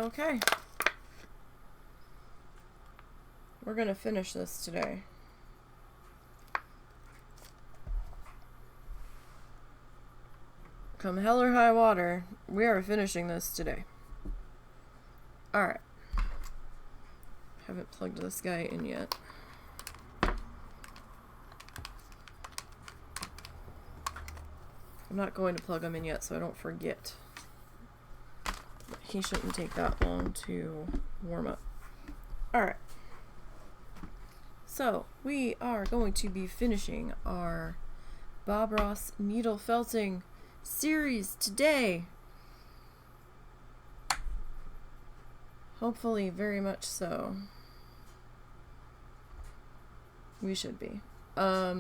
Okay. We're gonna finish this today. Come hell or high water, we are finishing this today. Alright. Haven't plugged this guy in yet. I'm not going to plug him in yet so I don't forget. He shouldn't take that long to warm up. Alright. So, we are going to be finishing our Bob Ross needle felting series today. Hopefully, very much so. We should be. Huh?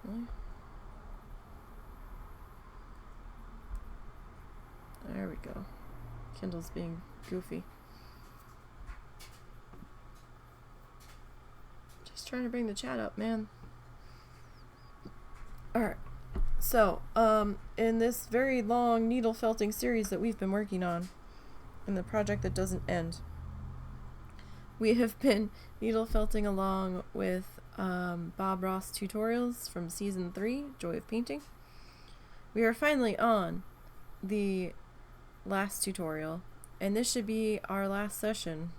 Really? There we go. Kindle's being goofy. Just trying to bring the chat up, man. Alright. So, in this very long needle felting series that we've been working on, in the project that doesn't end, we have been needle felting along with Bob Ross tutorials from season 3, Joy of Painting. We are finally on the last tutorial, and this should be our last session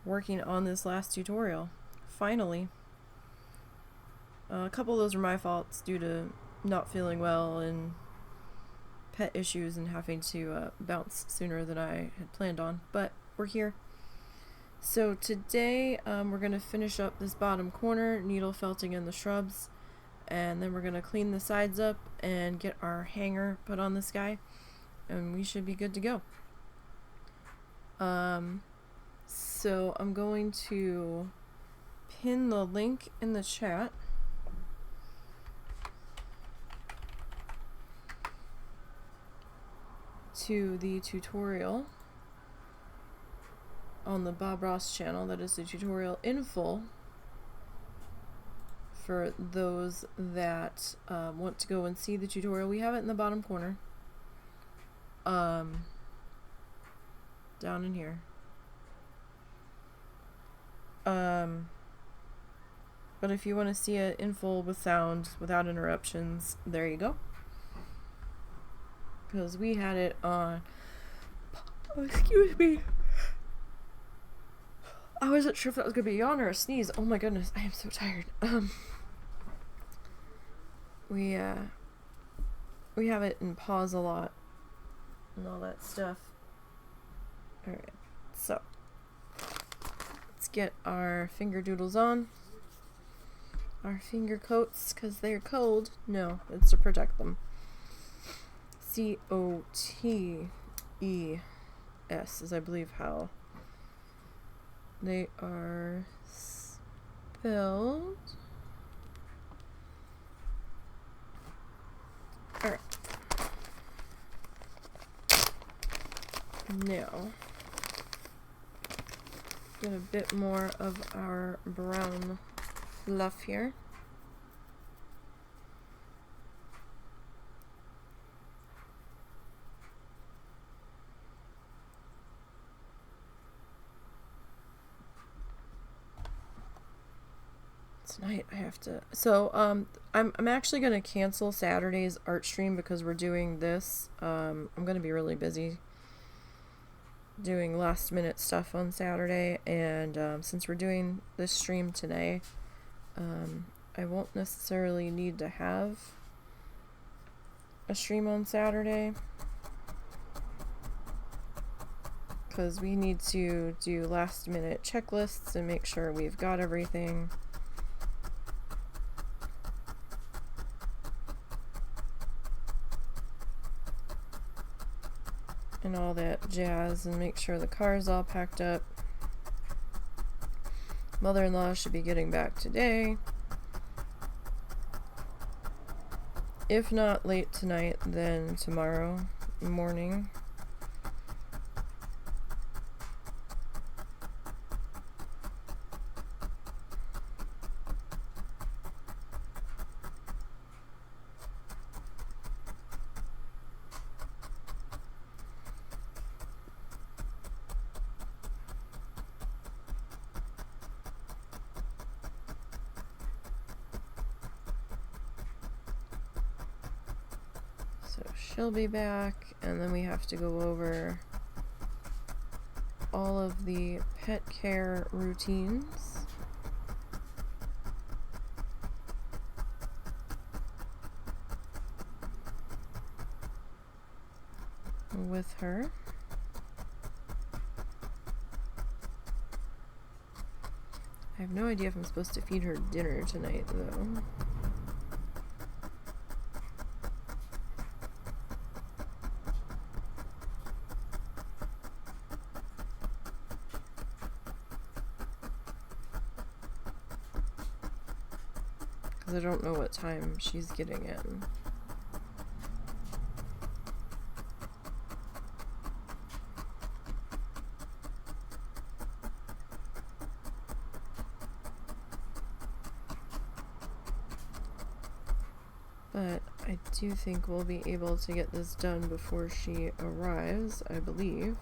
working on this last tutorial. Finally. A couple of those were my faults due to not feeling well and pet issues and having to bounce sooner than I had planned on, but we're here. So today we're going to finish up this bottom corner, needle felting in the shrubs, and then we're going to clean the sides up and get our hanger put on this guy, and we should be good to go. So I'm going to pin the link in the chat to the tutorial on the Bob Ross channel. That is the tutorial in full for those that want to go and see the tutorial. We have it in the bottom corner, down in here. But if you want to see it in full with sound, without interruptions, there you go. Because we had it on... Oh, excuse me. I wasn't sure if that was going to be a yawn or a sneeze. Oh my goodness, I am so tired. We have it in pause a lot and all that stuff. Alright, so let's get our finger doodles on. Our finger coats, because they're cold. No, it's to protect them. C-O-T-E-S is, I believe, how they are spelled. Alright. Now, get a bit more of our brown fluff here. Tonight I have to, so I'm actually gonna cancel Saturday's art stream because we're doing this. I'm gonna be really busy doing last minute stuff on Saturday, and since we're doing this stream today, I won't necessarily need to have a stream on Saturday because we need to do last minute checklists and make sure we've got everything. And all that jazz, and make sure the car's all packed up. Mother-in-law should be getting back today. If not late tonight, then tomorrow morning. So she'll be back, and then we have to go over all of the pet care routines with her. I have no idea if I'm supposed to feed her dinner tonight, though. Because I don't know what time she's getting in. But I do think we'll be able to get this done before she arrives, I believe.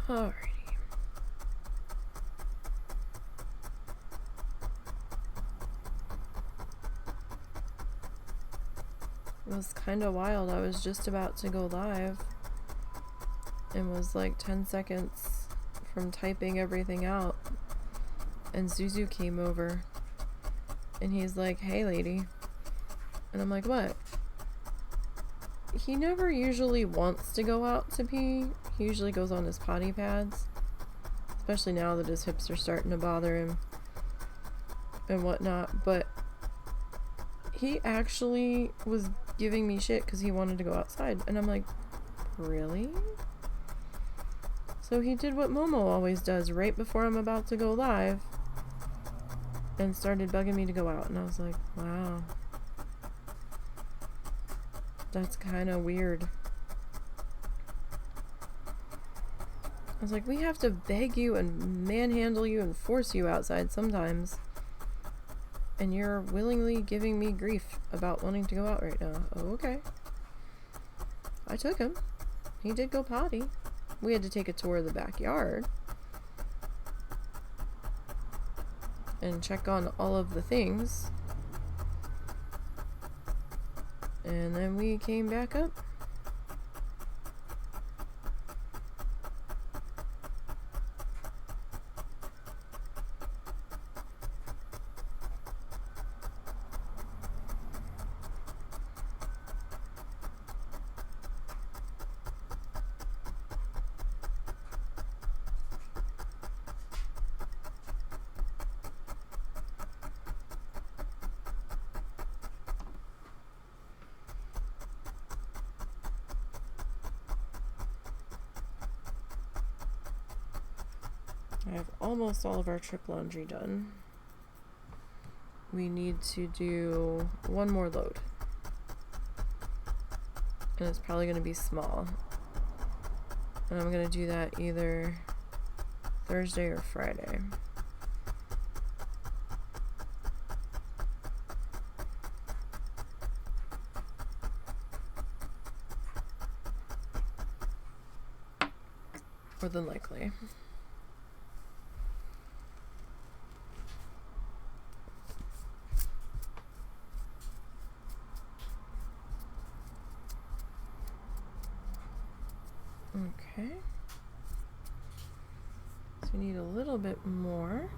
Alrighty. It was kind of wild. I was just about to go live and was like 10 seconds from typing everything out, and Zuzu came over and he's like, "Hey lady," and I'm like, "What?" He never usually wants to go out to pee. He usually goes on his potty pads, especially now that his hips are starting to bother him and whatnot, but he actually was giving me shit because he wanted to go outside, and I'm like, really? So he did what Momo always does right before I'm about to go live and started bugging me to go out, and I was like, wow, that's kind of weird. I was like, we have to beg you and manhandle you and force you outside sometimes, and you're willingly giving me grief about wanting to go out right now. Oh, okay. I took him. He did go potty. We had to take a tour of the backyard and check on all of the things, and then we came back up. I have almost all of our trip laundry done. We need to do one more load, and it's probably going to be small, and I'm going to do that either Thursday or Friday. More than likely. Okay. So we need a little bit more.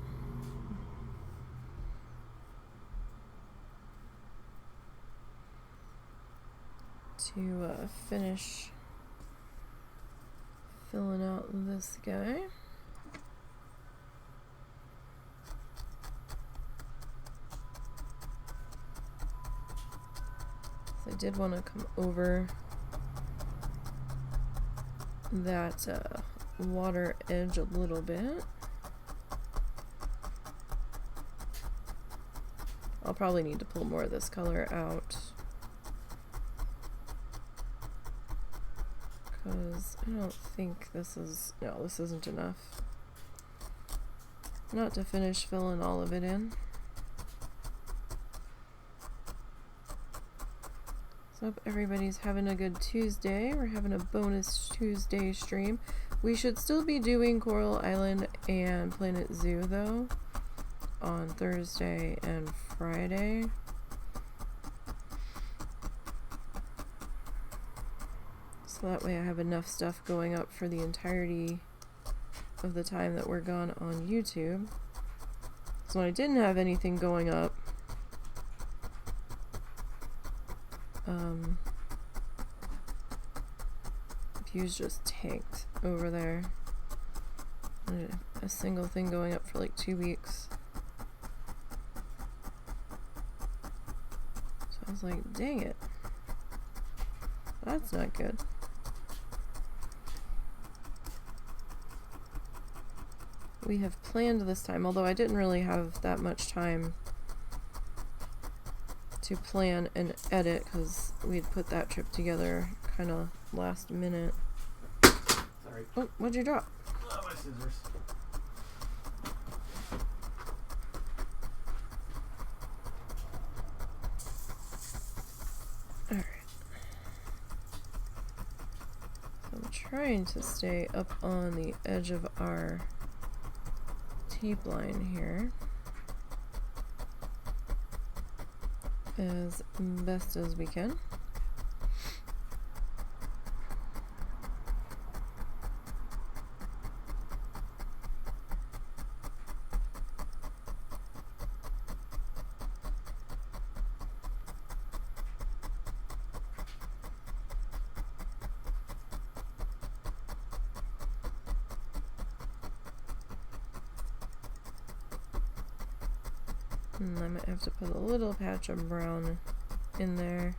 To finish filling out this guy. So I did want to come over that water edge a little bit. I'll probably need to pull more of this color out, because I don't think this is, no, this isn't enough. Not to finish filling all of it in. So hope everybody's having a good Tuesday. We're having a bonus Tuesday stream. We should still be doing Coral Island and Planet Zoo though on Thursday and Friday. So that way I have enough stuff going up for the entirety of the time that we're gone on YouTube. So when I didn't have anything going up, views just tanked over there. A single thing going up for like 2 weeks. So I was like, dang it. That's not good. We have planned this time, although I didn't really have that much time to plan and edit because we had put that trip together kind of last minute. Sorry. Oh, what'd you drop? Oh, my scissors. Alright. So I'm trying to stay up on the edge of our tape line here as best as we can. I might have to put a little patch of brown in there.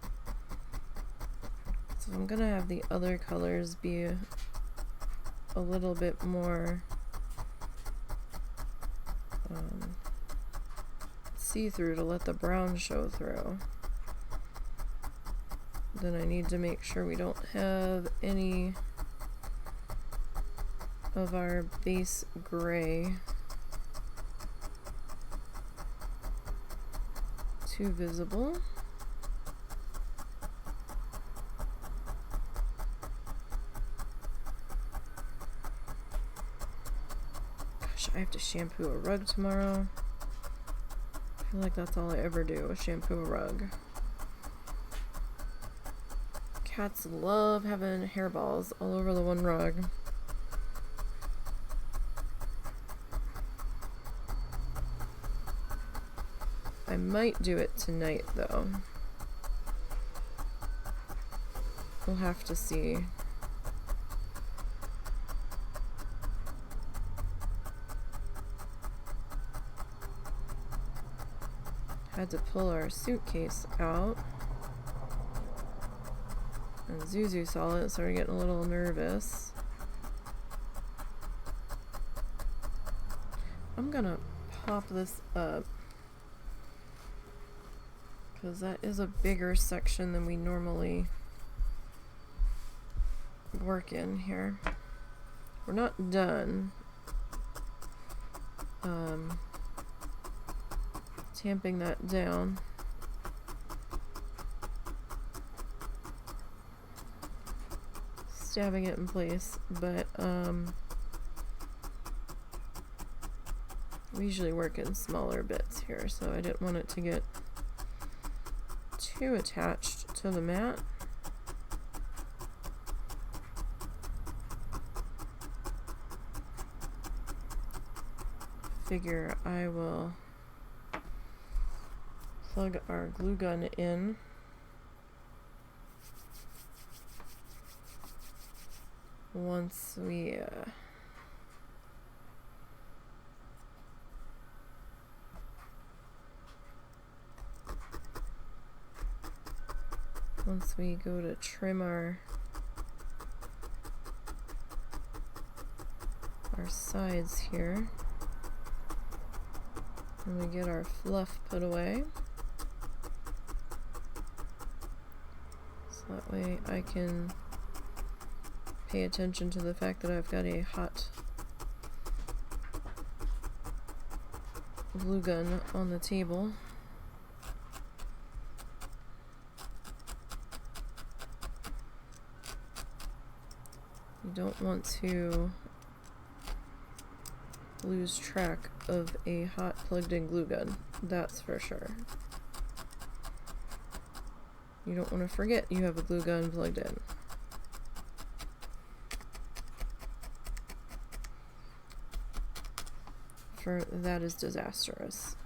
So I'm gonna have the other colors be a little bit more see-through to let the brown show through. Then I need to make sure we don't have any of our base gray too visible. Gosh, I have to shampoo a rug tomorrow. I feel like that's all I ever do, is shampoo a rug. Cats love having hairballs all over the one rug. I might do it tonight though. We'll have to see. Had to pull our suitcase out. And Zuzu saw it, started getting a little nervous. I'm gonna pop this up, because that is a bigger section than we normally work in here. We're not done tamping that down. Stabbing it in place, but we usually work in smaller bits here, so I didn't want it to get too attached to the mat. Figure I will plug our glue gun in. Once we go to trim our our sides here. And we get our fluff put away. So that way I can pay attention to the fact that I've got a hot glue gun on the table. You don't want to lose track of a hot plugged-in glue gun, that's for sure. You don't want to forget you have a glue gun plugged in. For that is disastrous.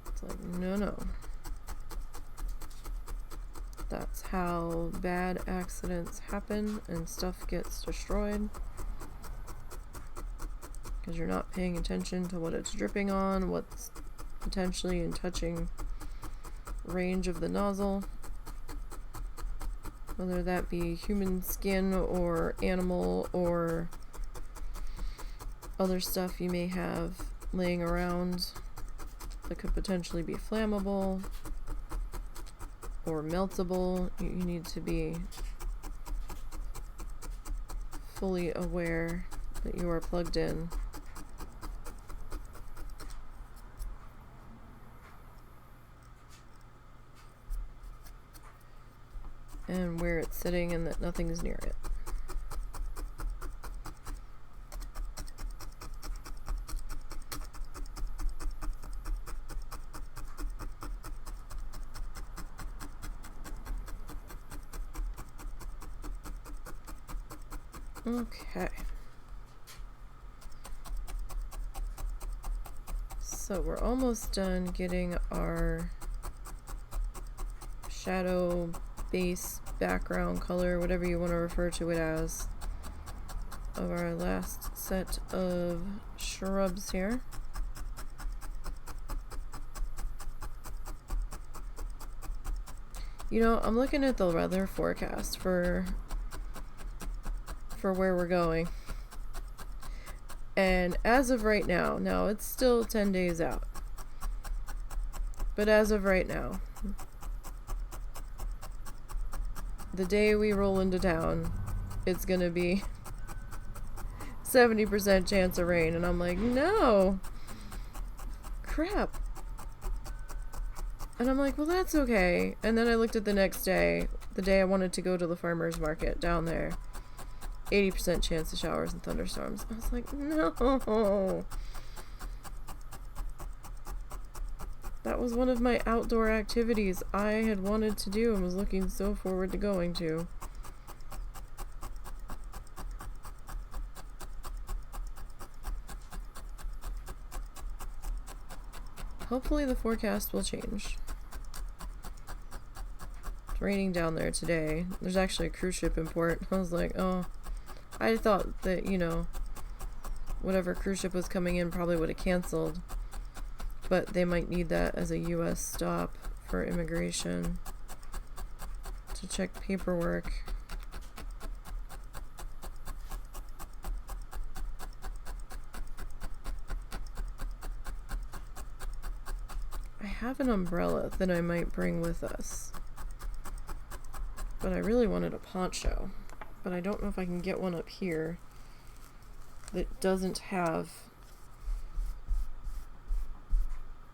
It's like, no. That's how bad accidents happen and stuff gets destroyed. Because you're not paying attention to what it's dripping on, what's potentially in touching range of the nozzle. Whether that be human skin or animal or other stuff you may have laying around that could potentially be flammable or meltable. You need to be fully aware that you are plugged in. And where it's sitting and that nothing is near it. Okay. So we're almost done getting our shadow base, background color, whatever you want to refer to it as, of our last set of shrubs here. You know, I'm looking at the weather forecast for where we're going. And as of right now, it's still 10 days out. But as of right now, the day we roll into town, it's gonna be 70% chance of rain. And I'm like, no. Crap. And I'm like, well, that's okay. And then I looked at the next day, the day I wanted to go to the farmer's market down there. 80% chance of showers and thunderstorms. I was like, no. That was one of my outdoor activities I had wanted to do and was looking so forward to going to. Hopefully the forecast will change. It's raining down there today. There's actually a cruise ship in port. I was like, oh. I thought that, you know, whatever cruise ship was coming in probably would have canceled. But they might need that as a U.S. stop for immigration to check paperwork. I have an umbrella that I might bring with us. But I really wanted a poncho. But I don't know if I can get one up here that doesn't have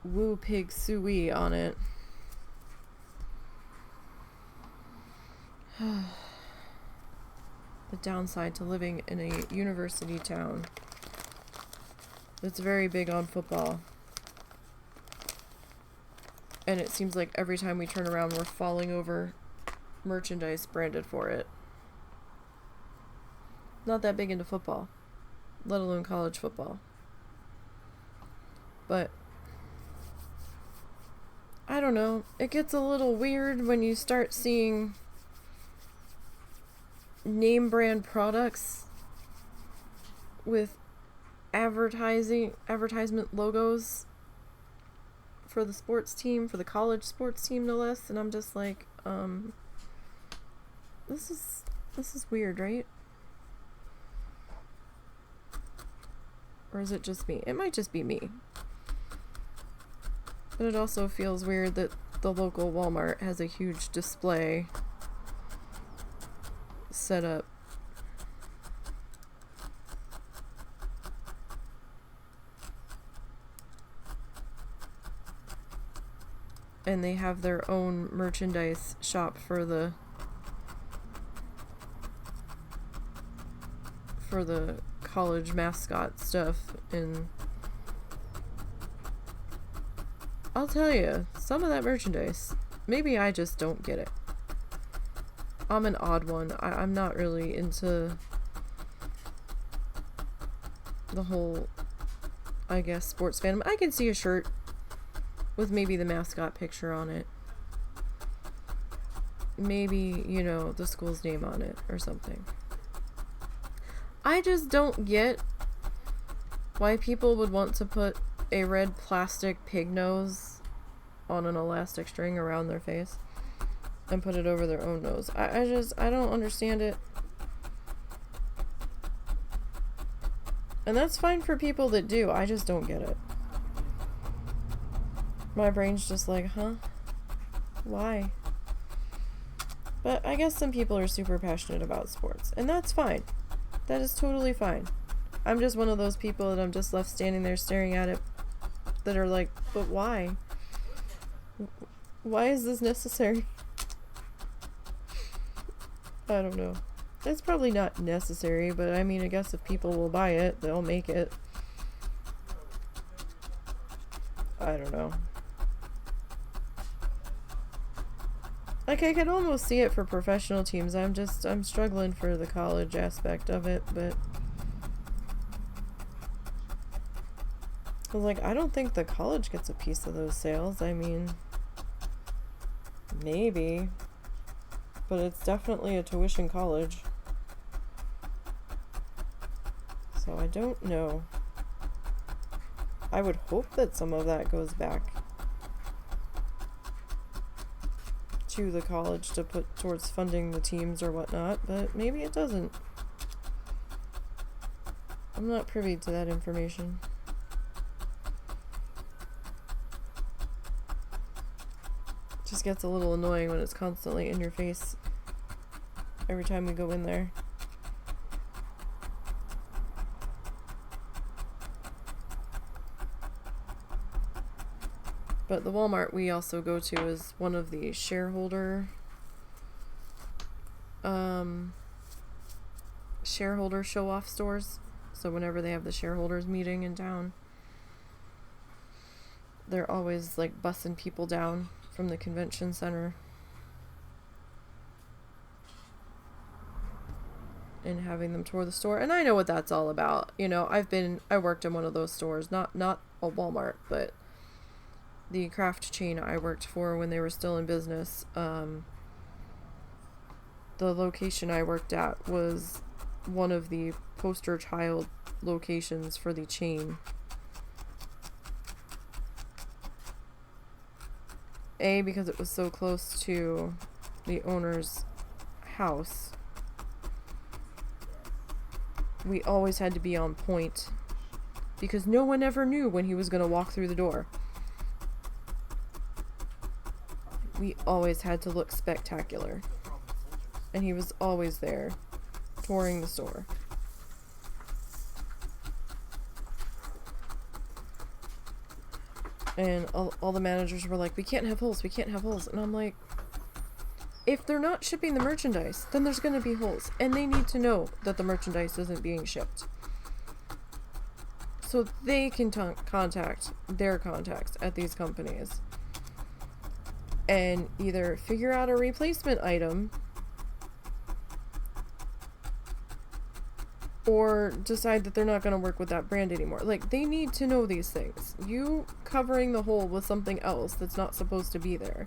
Woo Pig Suey on it. The downside to living in a university town that's very big on football. And it seems like every time we turn around we're falling over merchandise branded for it. Not that big into football, let alone college football. But I don't know, it gets a little weird when you start seeing name brand products with advertisement logos for the sports team, for the college sports team no less, and I'm just like, this is weird, right? Or is it just me? It might just be me. But it also feels weird that the local Walmart has a huge display set up. And they have their own merchandise shop for the college mascot stuff, and I'll tell you, some of that merchandise, maybe I just don't get it. I'm an odd one. I'm not really into the whole, I guess, sports fandom. I can see a shirt with maybe the mascot picture on it. Maybe, you know, the school's name on it or something. I just don't get why people would want to put a red plastic pig nose on an elastic string around their face and put it over their own nose. I don't understand it. And that's fine for people that do. I just don't get it. My brain's just like, huh? Why? But I guess some people are super passionate about sports, and that's fine. That is totally fine. I'm just one of those people that I'm just left standing there staring at it that are like, but why? Why is this necessary? I don't know. It's probably not necessary, but I mean, I guess if people will buy it, they'll make it. I don't know. Like, I can almost see it for professional teams. I'm struggling for the college aspect of it, but I was like, I don't think the college gets a piece of those sales. I mean, maybe, but it's definitely a tuition college. So I don't know. I would hope that some of that goes back to the college to put towards funding the teams or whatnot, but maybe it doesn't. I'm not privy to that information. It just gets a little annoying when it's constantly in your face every time we go in there. But the Walmart we also go to is one of the shareholder show-off stores. So whenever they have the shareholders meeting in town, they're always like bussing people down from the convention center and having them tour the store. And I know what that's all about. You know, I worked in one of those stores, not a Walmart, but the craft chain I worked for when they were still in business. The location I worked at was one of the poster child locations for the chain. A, because it was so close to the owner's house. We always had to be on point because no one ever knew when he was going to walk through the door. We always had to look spectacular. And he was always there, touring the store. And all the managers were like, we can't have holes, we can't have holes. And I'm like, if they're not shipping the merchandise, then there's going to be holes. And they need to know that the merchandise isn't being shipped. So they can contact their contacts at these companies and either figure out a replacement item or decide that they're not going to work with that brand anymore. Like, they need to know these things. You covering the hole with something else that's not supposed to be there.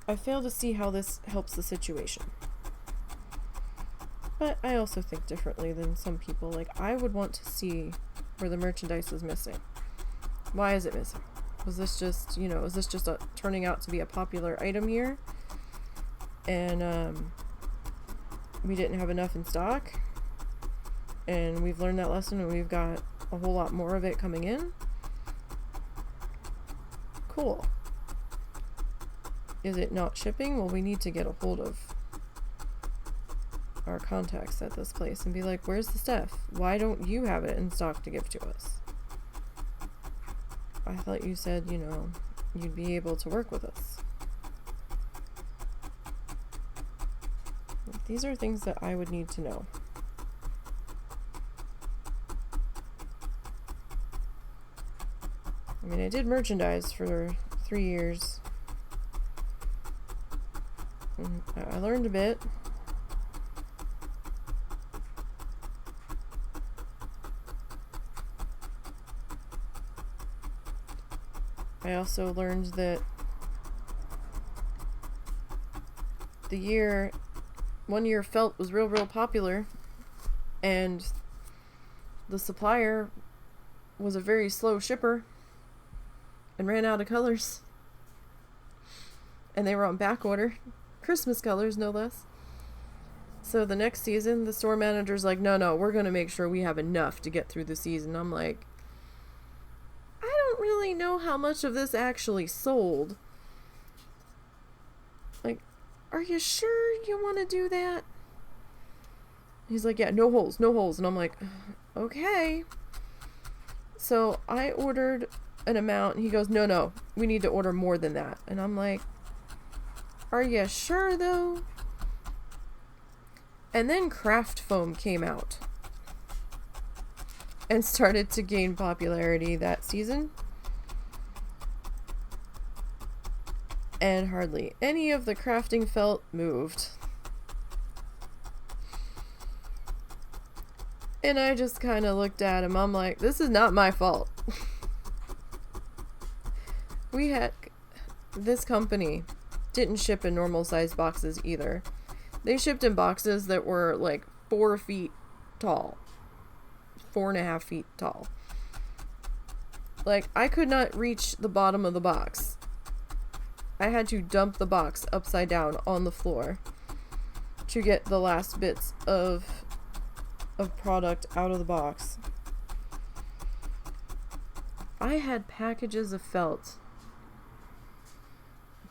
I fail to see how this helps the situation. But I also think differently than some people. Like, I would want to see where the merchandise is missing. Why is it missing? Was this just, turning out to be a popular item here? And, we didn't have enough in stock? And we've learned that lesson and we've got a whole lot more of it coming in? Cool. Is it not shipping? Well, we need to get a hold of our contacts at this place and be like, where's the stuff? Why don't you have it in stock to give to us? I thought you said, you'd be able to work with us. These are things that I would need to know. I mean, I did merchandise for 3 years. And I learned a bit. I also learned that one year felt was real popular, and the supplier was a very slow shipper and ran out of colors. And they were on back order. Christmas colors, no less. So the next season, the store manager's like, no, we're going to make sure we have enough to get through the season. I'm like, I don't really know how much of this actually sold. Like, are you sure you want to do that? He's like, yeah, no holes. And I'm like, okay. So I ordered an amount, and he goes, no, we need to order more than that. And I'm like, are you sure though? And then craft foam came out and started to gain popularity that season. And hardly any of the crafting felt moved. And I just kind of looked at him. I'm like, this is not my fault. This company didn't ship in normal size boxes either. They shipped in boxes that were like 4 feet tall. 4.5 feet tall. Like, I could not reach the bottom of the box. I had to dump the box upside down on the floor to get the last bits of product out of the box. I had packages of felt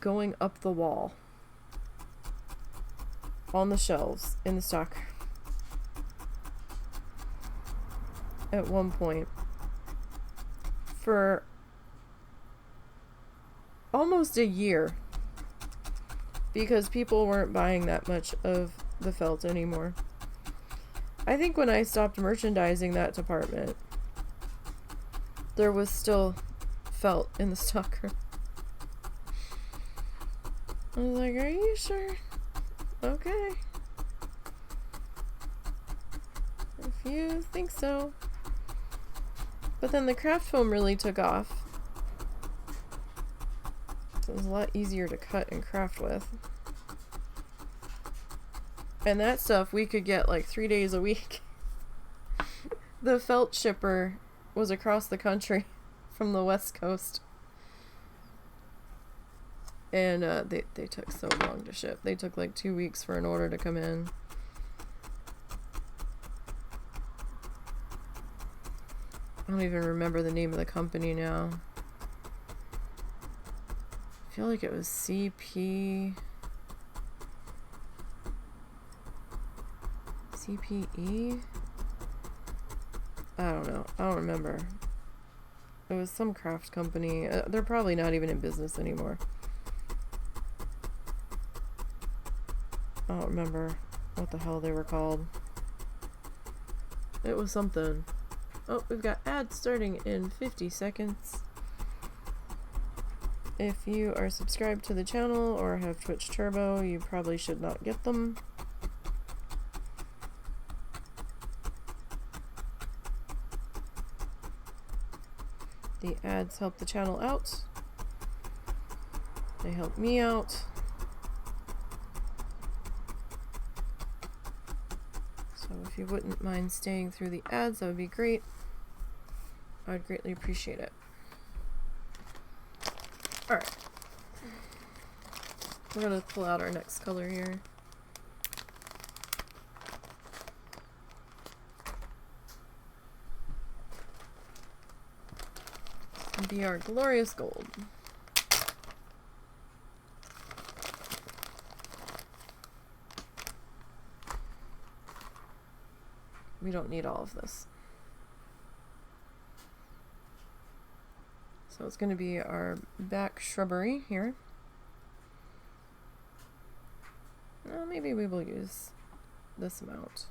going up the wall on the shelves in the stock at one point for almost a year because people weren't buying that much of the felt anymore. I think when I stopped merchandising that department, there was still felt in the stock room. I was like, are you sure? Okay. If you think so. But then the craft foam really took off. So it was a lot easier to cut and craft with. And that stuff we could get like 3 days a week. The felt shipper was across the country from the West Coast. And they took so long to ship. They took like 2 weeks for an order to come in. I don't even remember the name of the company now. I feel like it was CPE? I don't know. I don't remember. It was some craft company. They're probably not even in business anymore. I don't remember what the hell they were called. It was something. Oh, we've got ads starting in 50 seconds. If you are subscribed to the channel or have Twitch Turbo, you probably should not get them. The ads help the channel out. They help me out. So if you wouldn't mind staying through the ads, that would be great. I would greatly appreciate it. Alright. We're gonna pull out our next color here. This will be our glorious gold. We don't need all of this. So it's going to be our back shrubbery here. Well, maybe we will use this amount.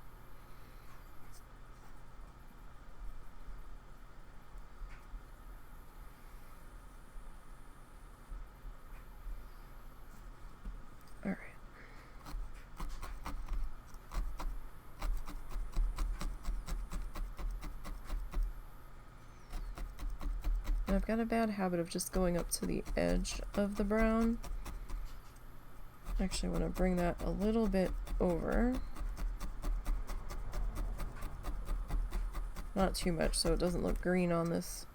All right. And I've got a bad habit of just going up to the edge of the brown. Actually, I want to bring that a little bit over. Not too much so it doesn't look green on this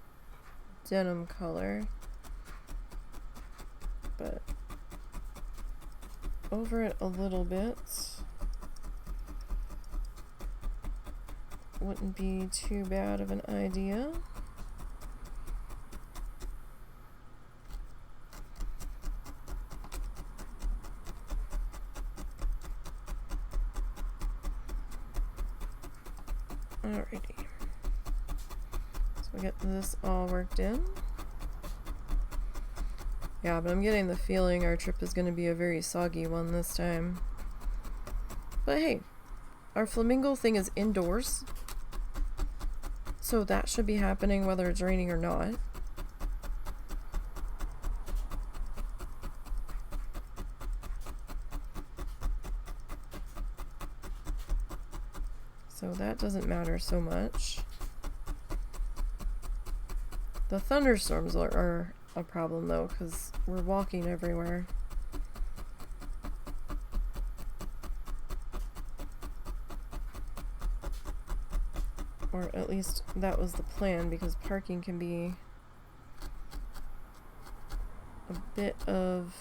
denim color. But over it a little bit. Wouldn't be too bad of an idea. Alrighty. So we get this all worked in. Yeah, but I'm getting the feeling our trip is going to be a very soggy one this time. But hey, our flamingo thing is indoors. So that should be happening whether it's raining or not. So that doesn't matter so much. The thunderstorms are a problem though, because we're walking everywhere. Or at least that was the plan, because parking can be a bit of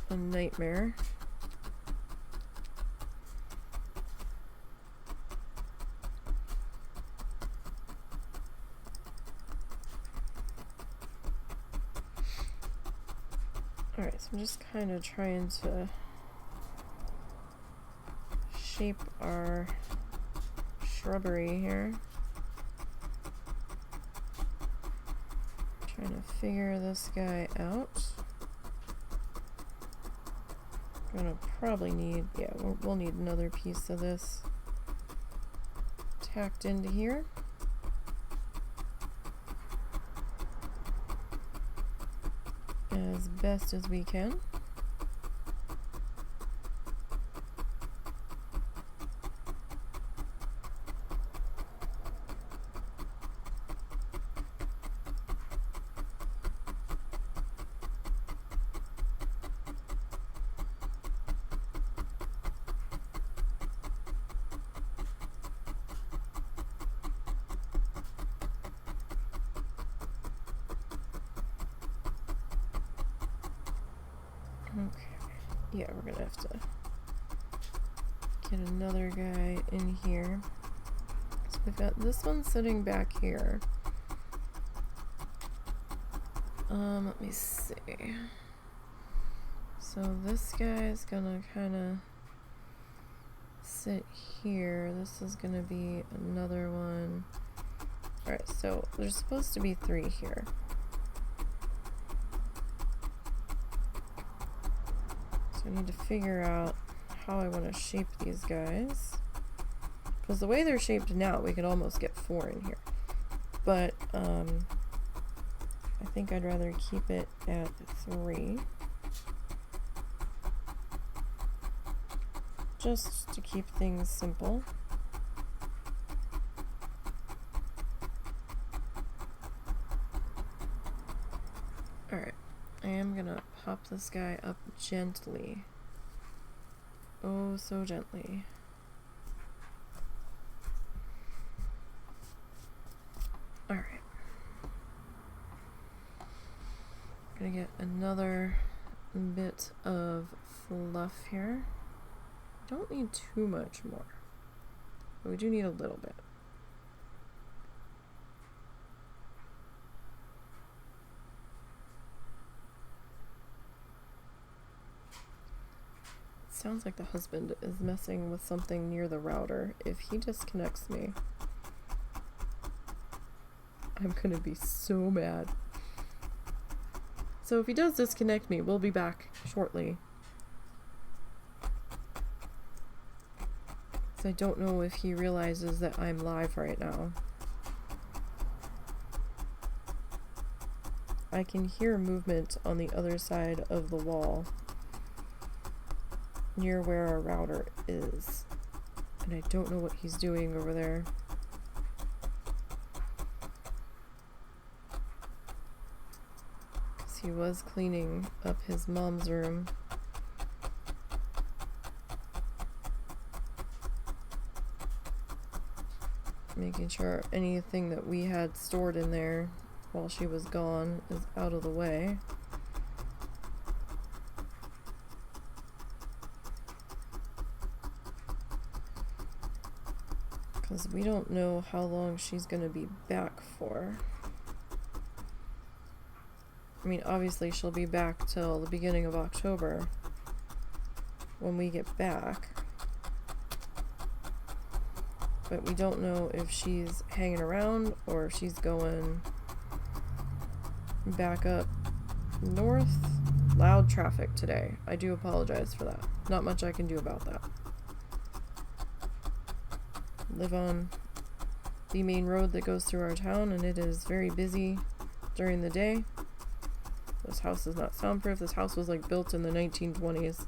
a nightmare. Alright, so I'm just kind of trying to shape our shrubbery here. Trying to figure this guy out. Gonna probably need, yeah, we'll need another piece of this tacked into here. As best as we can. Okay, yeah, we're gonna have to get another guy in here. So we've got this one sitting back here. Let me see. So this guy is gonna kind of sit here. This is gonna be another one. Alright, so there's supposed to be 3 here. So I need to figure out how I want to shape these guys. Because the way they're shaped now, we could almost get 4 in here. But, I think I'd rather keep it at 3. Just to keep things simple. Alright, I am gonna pop this guy up gently. Oh, so gently. Alright. Gonna get another bit of fluff here. Don't need too much more, but we do need a little bit. Sounds like the husband is messing with something near the router. If he disconnects me, I'm gonna be so mad. So if he does disconnect me, we'll be back shortly. So I don't know if he realizes that I'm live right now. I can hear movement on the other side of the wall, near where our router is, and I don't know what he's doing over there. Because he was cleaning up his mom's room. Making sure anything that we had stored in there while she was gone is out of the way. Because we don't know how long she's going to be back for. I mean, obviously she'll be back till the beginning of October when we get back. But we don't know if she's hanging around or if she's going back up north. Loud traffic today. I do apologize for that. Not much I can do about that. Live on the main road that goes through our town, and it is very busy during the day. This house is not soundproof. This house was like built in the 1920s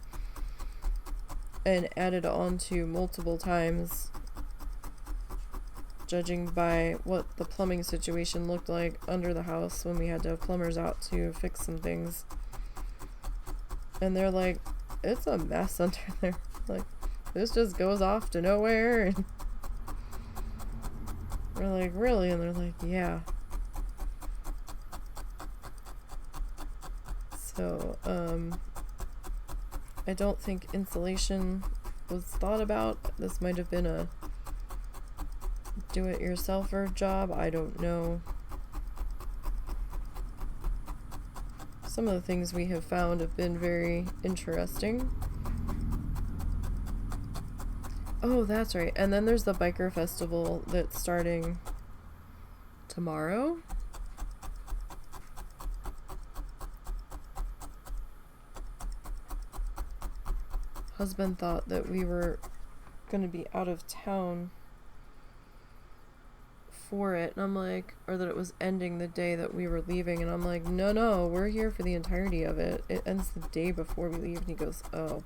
and added on to multiple times, judging by what the plumbing situation looked like under the house when we had to have plumbers out to fix some things. And they're like, it's a mess under there. Like, this just goes off to nowhere. And we're like, really? And they're like, yeah. So, I don't think insulation was thought about. This might have been a do-it-yourselfer job. I don't know. Some of the things we have found have been very interesting. Oh, that's right. And then there's the biker festival that's starting tomorrow. Husband thought that we were going to be out of town for it, and I'm like, or that it was ending the day that we were leaving, and I'm like, no, we're here for the entirety of it. It ends the day before we leave. And he goes, oh.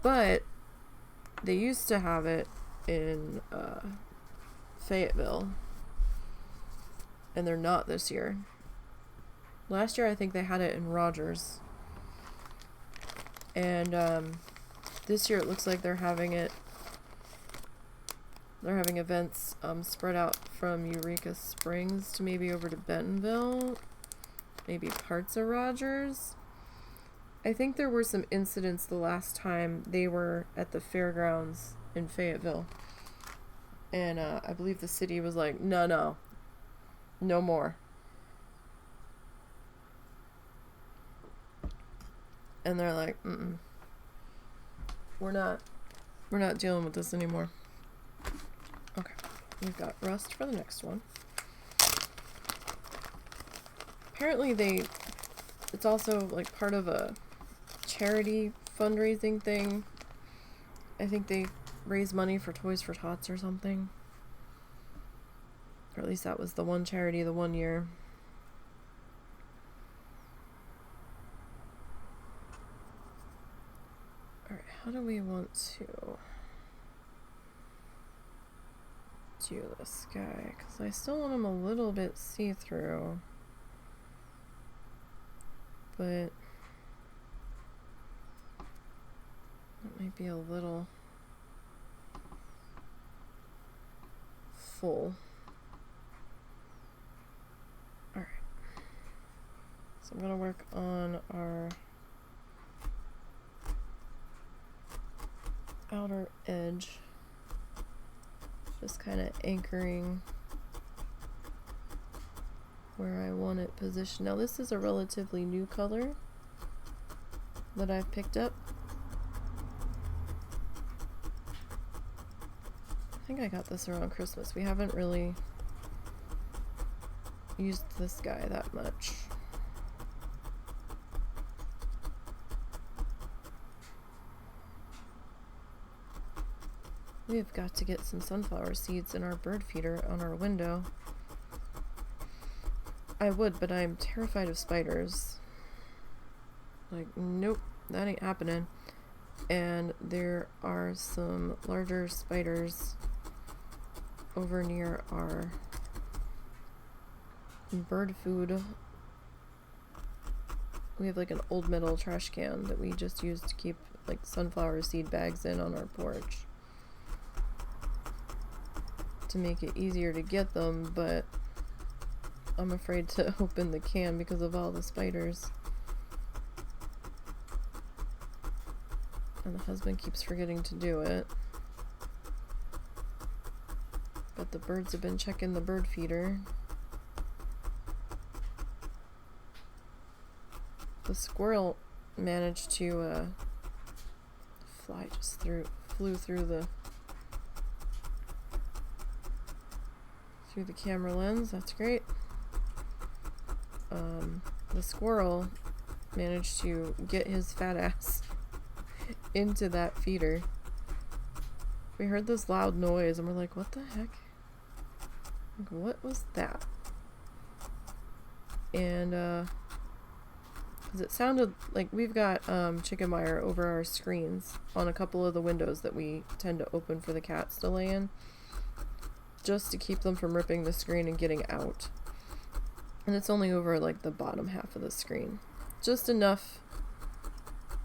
But they used to have it in Fayetteville, and they're not this year. Last year I think they had it in Rogers, and this year it looks like they're having events spread out from Eureka Springs to maybe over to Bentonville, maybe parts of Rogers. I think there were some incidents the last time they were at the fairgrounds in Fayetteville. And I believe the city was like, no more. And they're like, we're not dealing with this anymore. Okay, we've got rust for the next one. Apparently it's also like part of a charity fundraising thing. I think they raise money for Toys for Tots or something. Or at least that was the one charity the one year. Alright, how do we want to do this guy? Because I still want him a little bit see-through. But it might be a little full. Alright. So I'm gonna work on our outer edge, just kind of anchoring where I want it positioned. Now this is a relatively new color that I've picked up. I think I got this around Christmas. We haven't really used this guy that much. We've got to get some sunflower seeds in our bird feeder on our window. I would, but I'm terrified of spiders. Like, nope, that ain't happening. And there are some larger spiders over near our bird food. We have like an old metal trash can that we just use to keep like sunflower seed bags in on our porch to make it easier to get them, but I'm afraid to open the can because of all the spiders. And the husband keeps forgetting to do it. But the birds have been checking the bird feeder. The squirrel managed to fly just flew through the camera lens. That's great. The squirrel managed to get his fat ass into that feeder. We heard this loud noise and we're like, what the heck? Like, what was that? And because it sounded like we've got chicken wire over our screens on a couple of the windows that we tend to open for the cats to lay in, just to keep them from ripping the screen and getting out. And it's only over like the bottom half of the screen, just enough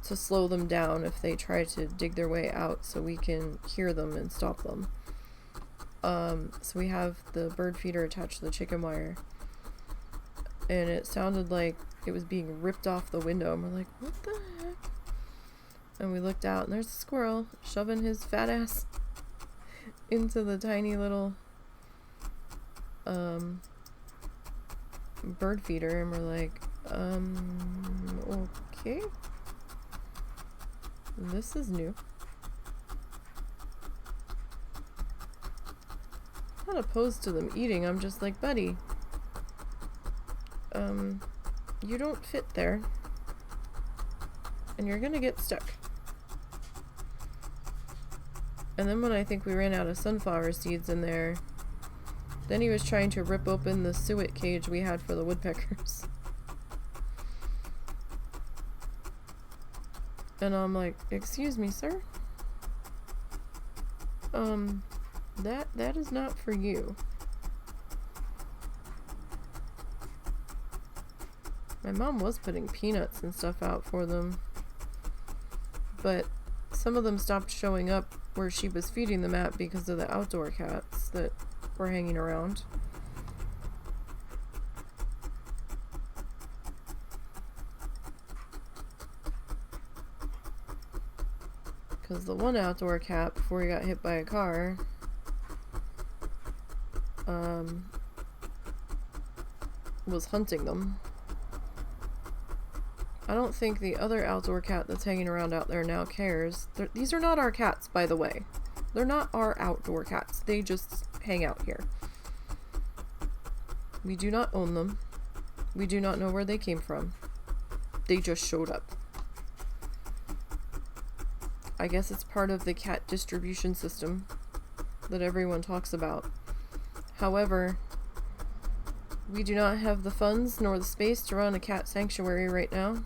to slow them down if they try to dig their way out, so we can hear them and stop them. So we have the bird feeder attached to the chicken wire, and it sounded like it was being ripped off the window, and we're like, what the heck? And we looked out, and there's a squirrel shoving his fat ass into the tiny little bird feeder, and we're like, okay, this is new. I'm not opposed to them eating. I'm just like, buddy, you don't fit there, and you're gonna get stuck. And then when I think we ran out of sunflower seeds in there, then he was trying to rip open the suet cage we had for the woodpeckers. And I'm like, excuse me, sir? That is not for you. My mom was putting peanuts and stuff out for them, but some of them stopped showing up where she was feeding them at because of the outdoor cats that were hanging around. Because the one outdoor cat, before he got hit by a car, was hunting them. I don't think the other outdoor cat that's hanging around out there now cares. These are not our cats, by the way. They're not our outdoor cats. They just hang out here. We do not own them. We do not know where they came from. They just showed up. I guess it's part of the cat distribution system that everyone talks about. However, we do not have the funds nor the space to run a cat sanctuary right now.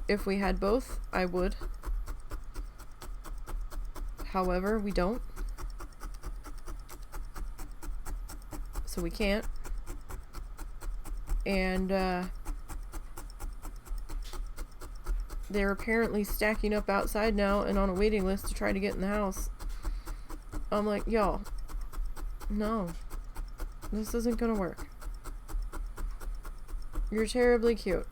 If we had both, I would. However, we don't. So we can't. And they're apparently stacking up outside now and on a waiting list to try to get in the house. I'm like, y'all, no. This isn't gonna work. You're terribly cute.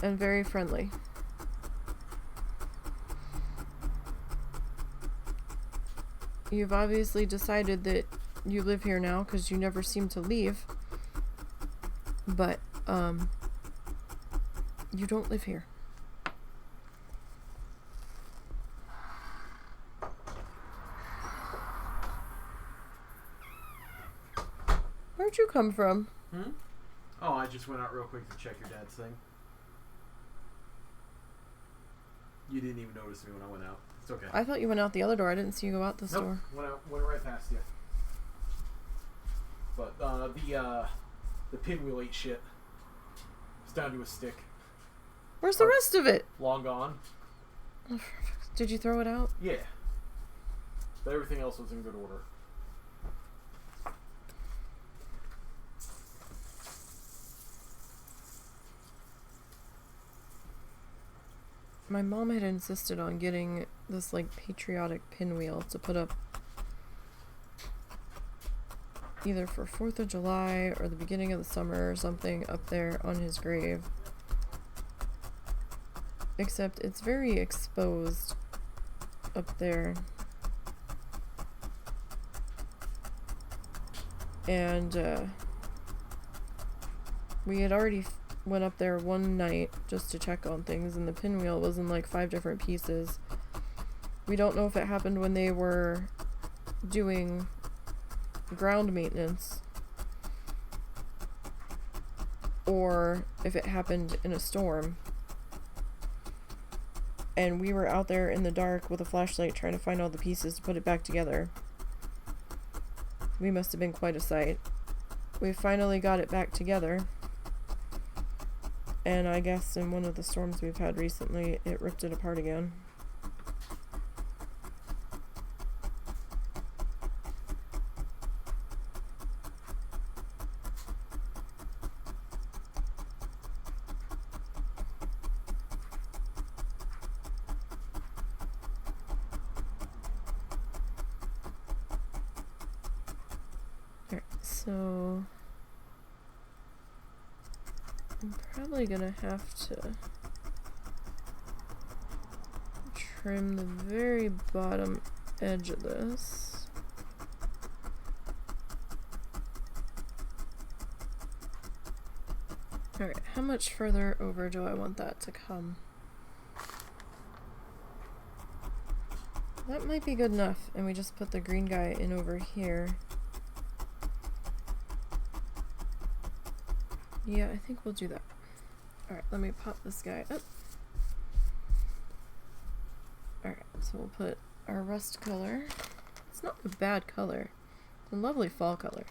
And very friendly. You've obviously decided that you live here now because you never seem to leave. But, you don't live here. Where'd you come from? Hmm? Oh, I just went out real quick to check your dad's thing. You didn't even notice me when I went out. It's okay. I thought you went out the other door. I didn't see you go out this door. Went right past you. But the pinwheel ate shit. It's down to a stick. Where's the rest of it? Long gone. Did you throw it out? Yeah. But everything else was in good order. My mom had insisted on getting this, like, patriotic pinwheel to put up either for 4th of July or the beginning of the summer or something up there on his grave. Except it's very exposed up there. And, we had already went up there one night just to check on things, and the pinwheel was in like 5 different pieces. We don't know if it happened when they were doing ground maintenance or if it happened in a storm. And we were out there in the dark with a flashlight trying to find all the pieces to put it back together. We must have been quite a sight. We finally got it back together. And I guess in one of the storms we've had recently, it ripped it apart again. Alright, so I'm probably gonna have to trim the very bottom edge of this. Alright, how much further over do I want that to come? That might be good enough, and we just put the green guy in over here. Yeah, I think we'll do that. Alright, let me pop this guy up. Alright, so we'll put our rust color. It's not a bad color. It's a lovely fall color.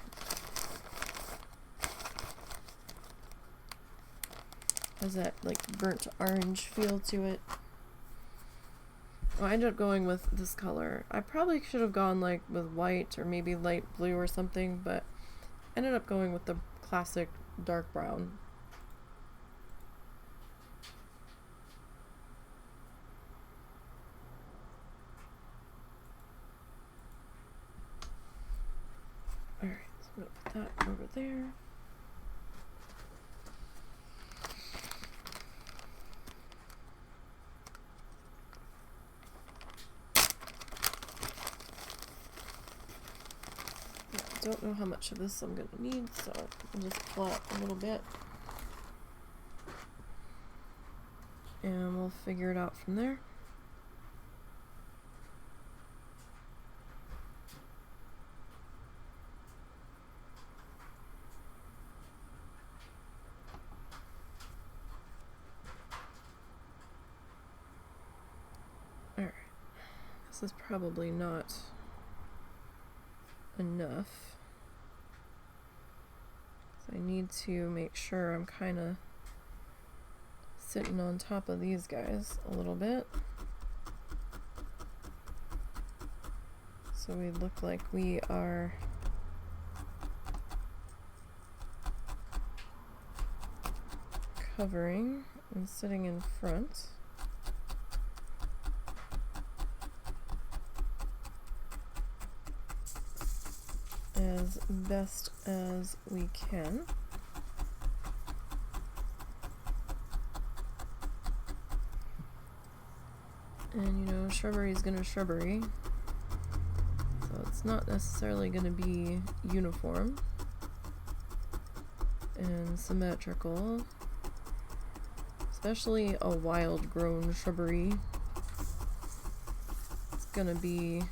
Has that, like, burnt orange feel to it. Well, I ended up going with this color. I probably should have gone, like, with white or maybe light blue or something, but I ended up going with the classic dark brown. Alright, so I'm gonna put that over there. I don't know how much of this I'm gonna need, so I'll just pull out a little bit. And we'll figure it out from there. Alright. This is probably not enough. I need to make sure I'm kind of sitting on top of these guys a little bit. So we look like we are covering and sitting in front as best as we can. And you know, shrubbery is gonna shrubbery. So it's not necessarily gonna be uniform and symmetrical. Especially a wild grown shrubbery. It's gonna be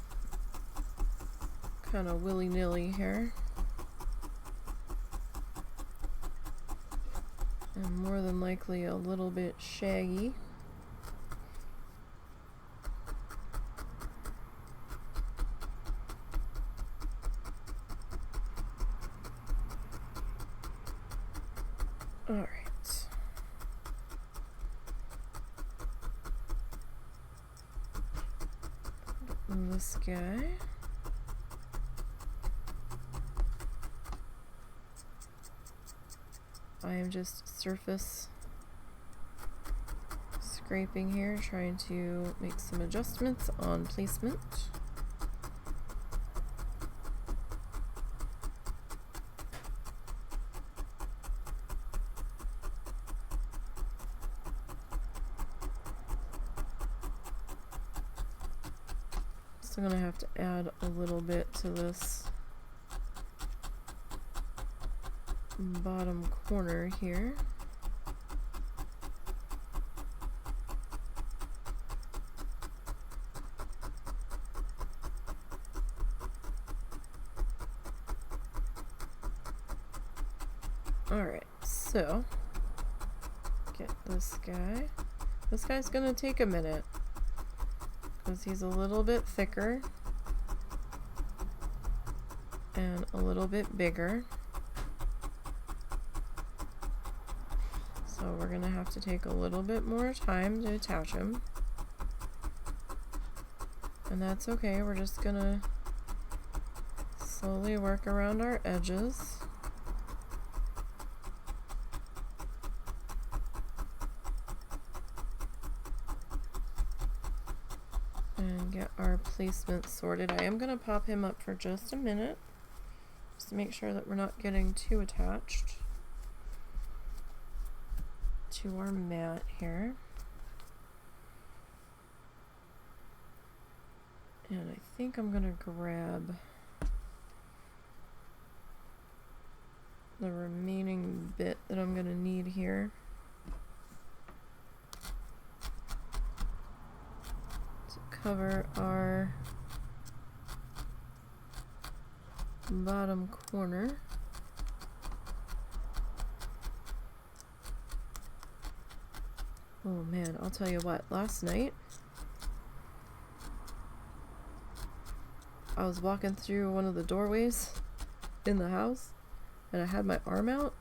kind of willy-nilly here. And more than likely a little bit shaggy. All right. And this guy. I am just surface scraping here, trying to make some adjustments on placement. So I'm gonna have to add a little bit to this bottom corner here. Alright, so get this guy. This guy's gonna take a minute because he's a little bit thicker and a little bit bigger. So we're gonna have to take a little bit more time to attach him. And that's okay, we're just gonna slowly work around our edges. And get our placement sorted. I am gonna pop him up for just a minute, just to make sure that we're not getting too attached to our mat here. And I think I'm gonna grab the remaining bit that I'm gonna need here to cover our bottom corner. Oh man, I'll tell you what, last night I was walking through one of the doorways in the house and I had my arm out.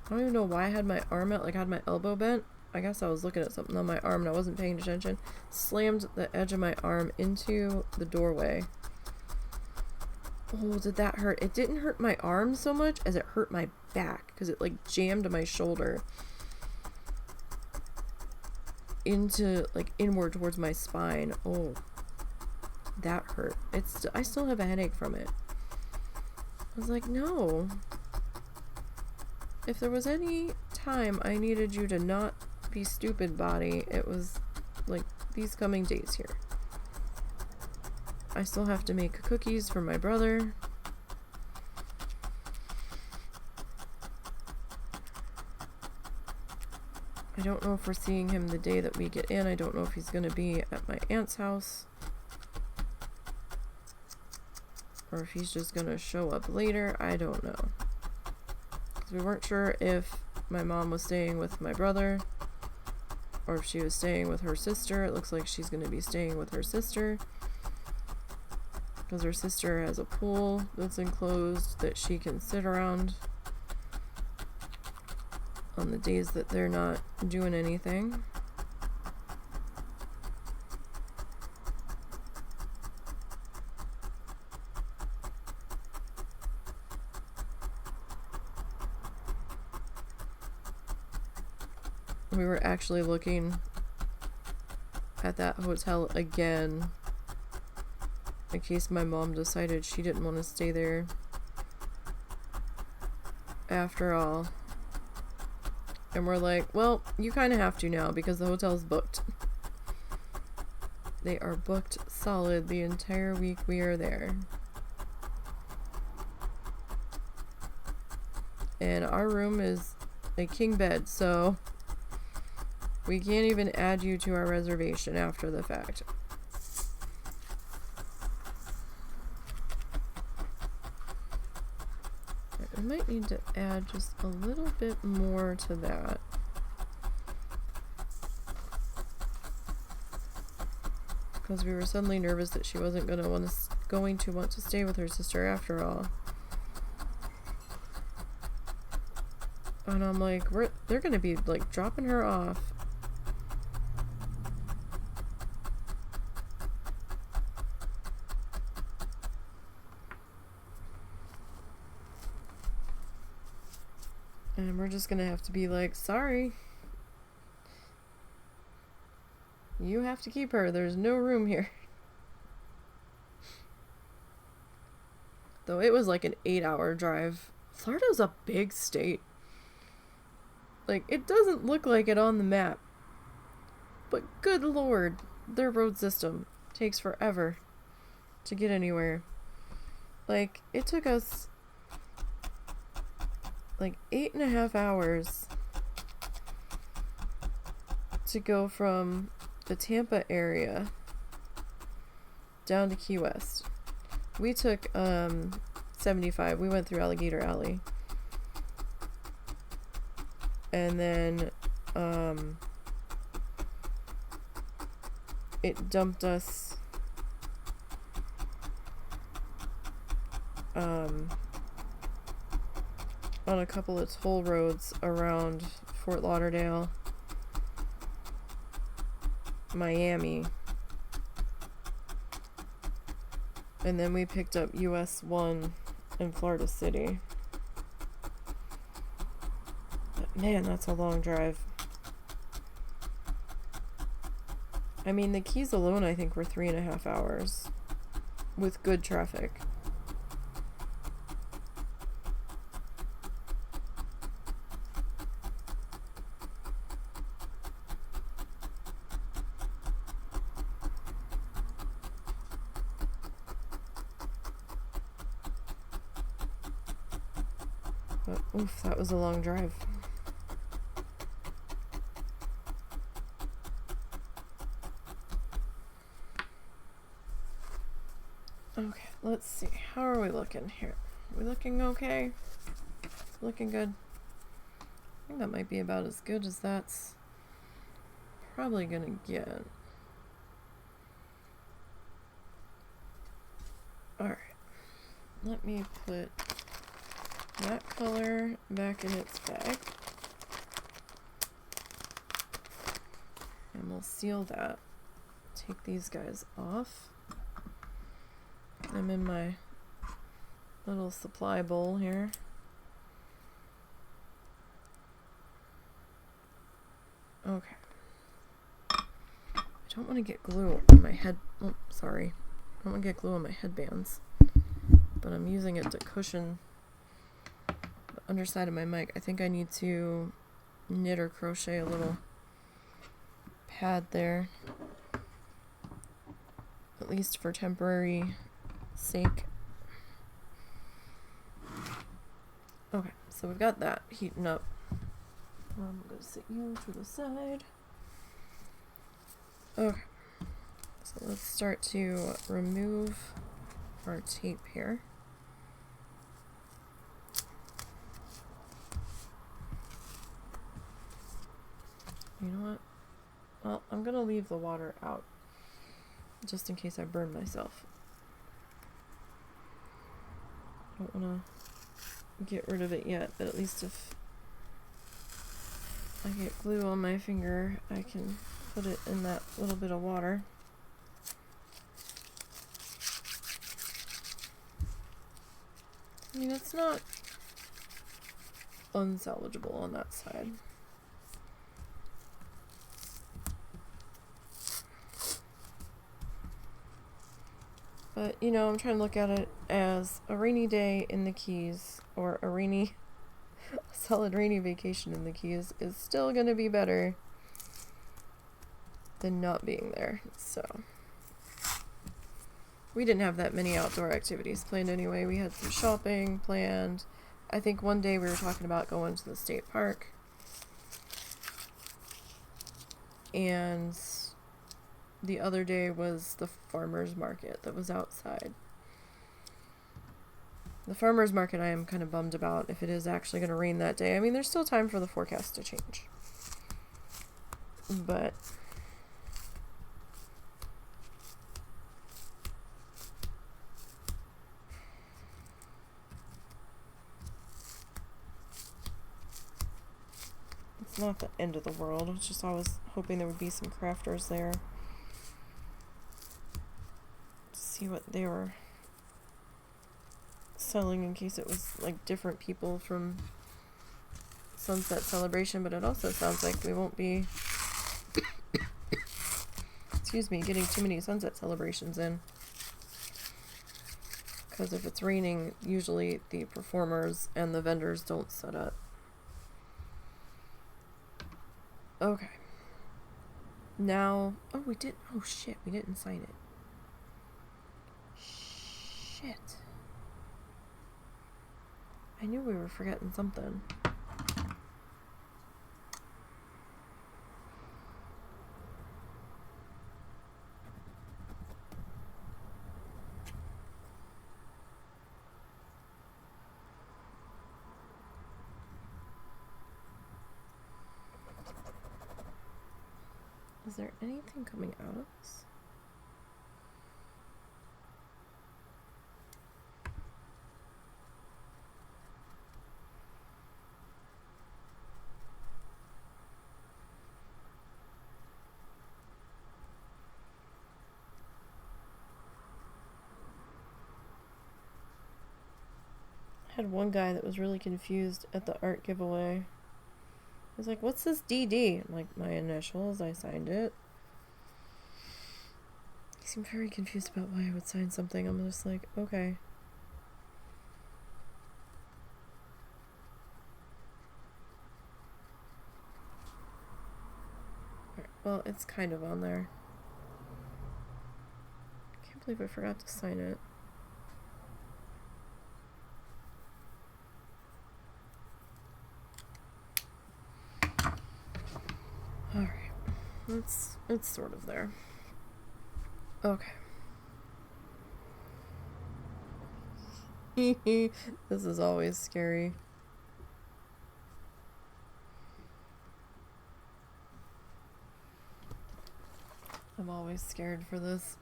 I don't even know why I had my arm out, like I had my elbow bent. I guess I was looking at something on my arm and I wasn't paying attention. Slammed the edge of my arm into the doorway. Oh, did that hurt? It didn't hurt my arm so much as it hurt my back because it like jammed my shoulder into like inward towards my spine. Oh, that hurt. I still have a headache from it. I was like, no. If there was any time I needed you to not be stupid, body, it was like these coming days here. I still have to make cookies for my brother. I don't know if we're seeing him the day that we get in. I don't know if he's going to be at my aunt's house or if he's just going to show up later. I don't know. 'Cause we weren't sure if my mom was staying with my brother or if she was staying with her sister. It looks like she's going to be staying with her sister because her sister has a pool that's enclosed that she can sit around on the days that they're not doing anything. We were actually looking at that hotel again in case my mom decided she didn't want to stay there after all. And we're like, well, you kind of have to now because the hotel's booked. They are booked solid the entire week we are there. And our room is a king bed, so we can't even add you to our reservation after the fact. I might need to add just a little bit more to that. Because we were suddenly nervous that she wasn't going to want to stay with her sister after all. And I'm like, they're going to be like dropping her off. And we're just going to have to be like, sorry. You have to keep her. There's no room here. Though it was like an 8-hour drive. Florida's a big state. Like, it doesn't look like it on the map. But good lord, their road system takes forever to get anywhere. Like, it took us like 8.5 hours to go from the Tampa area down to Key West. We took 75. We went through Alligator Alley. And then it dumped us on a couple of toll roads around Fort Lauderdale, Miami, and then we picked up US 1 in Florida City. But man, that's a long drive. I mean, the Keys alone I think were 3.5 hours with good traffic. But oof, that was a long drive. Okay, let's see. How are we looking here? Are we looking okay? Looking good. I think that might be about as good as that's probably gonna get. Alright. Let me put that color back in its bag. And we'll seal that. Take these guys off. I'm in my little supply bowl here. Okay. I don't want to get glue on my head. Oh, sorry. I don't want to get glue on my headbands. But I'm using it to cushion the underside of my mic. I think I need to knit or crochet a little pad there. At least for temporary sake. Okay, so we've got that heating up. I'm going to sit you to the side. Okay, so let's start to remove our tape here. You know what? Well, I'm going to leave the water out just in case I burn myself. I don't want to get rid of it yet, but at least if I get glue on my finger, I can put it in that little bit of water. I mean, it's not unsalvageable on that side. But, you know, I'm trying to look at it as a rainy day in the Keys, or a solid rainy vacation in the Keys is still going to be better than not being there. So, we didn't have that many outdoor activities planned anyway. We had some shopping planned. I think one day we were talking about going to the state park. And the other day was the farmer's market that was outside. The farmer's market I am kind of bummed about if it is actually going to rain that day. I mean, there's still time for the forecast to change. But it's not the end of the world. It's just I was hoping there would be some crafters there to see what they were selling in case it was like different people from Sunset Celebration, but it also sounds like we won't be excuse me, getting too many Sunset Celebrations in, because if it's raining, usually the performers and the vendors don't set up. Okay. Now, oh, we didn't sign it. Shit. I knew we were forgetting something. Is there anything coming out of this? I had one guy that was really confused at the art giveaway. He was like, "What's this DD?" I'm like, "My initials, I signed it." He seemed very confused about why I would sign something. I'm just like, okay. Alright, well, it's kind of on there. I can't believe I forgot to sign it. Alright. It's sort of there. Okay. This is always scary. I'm always scared for this.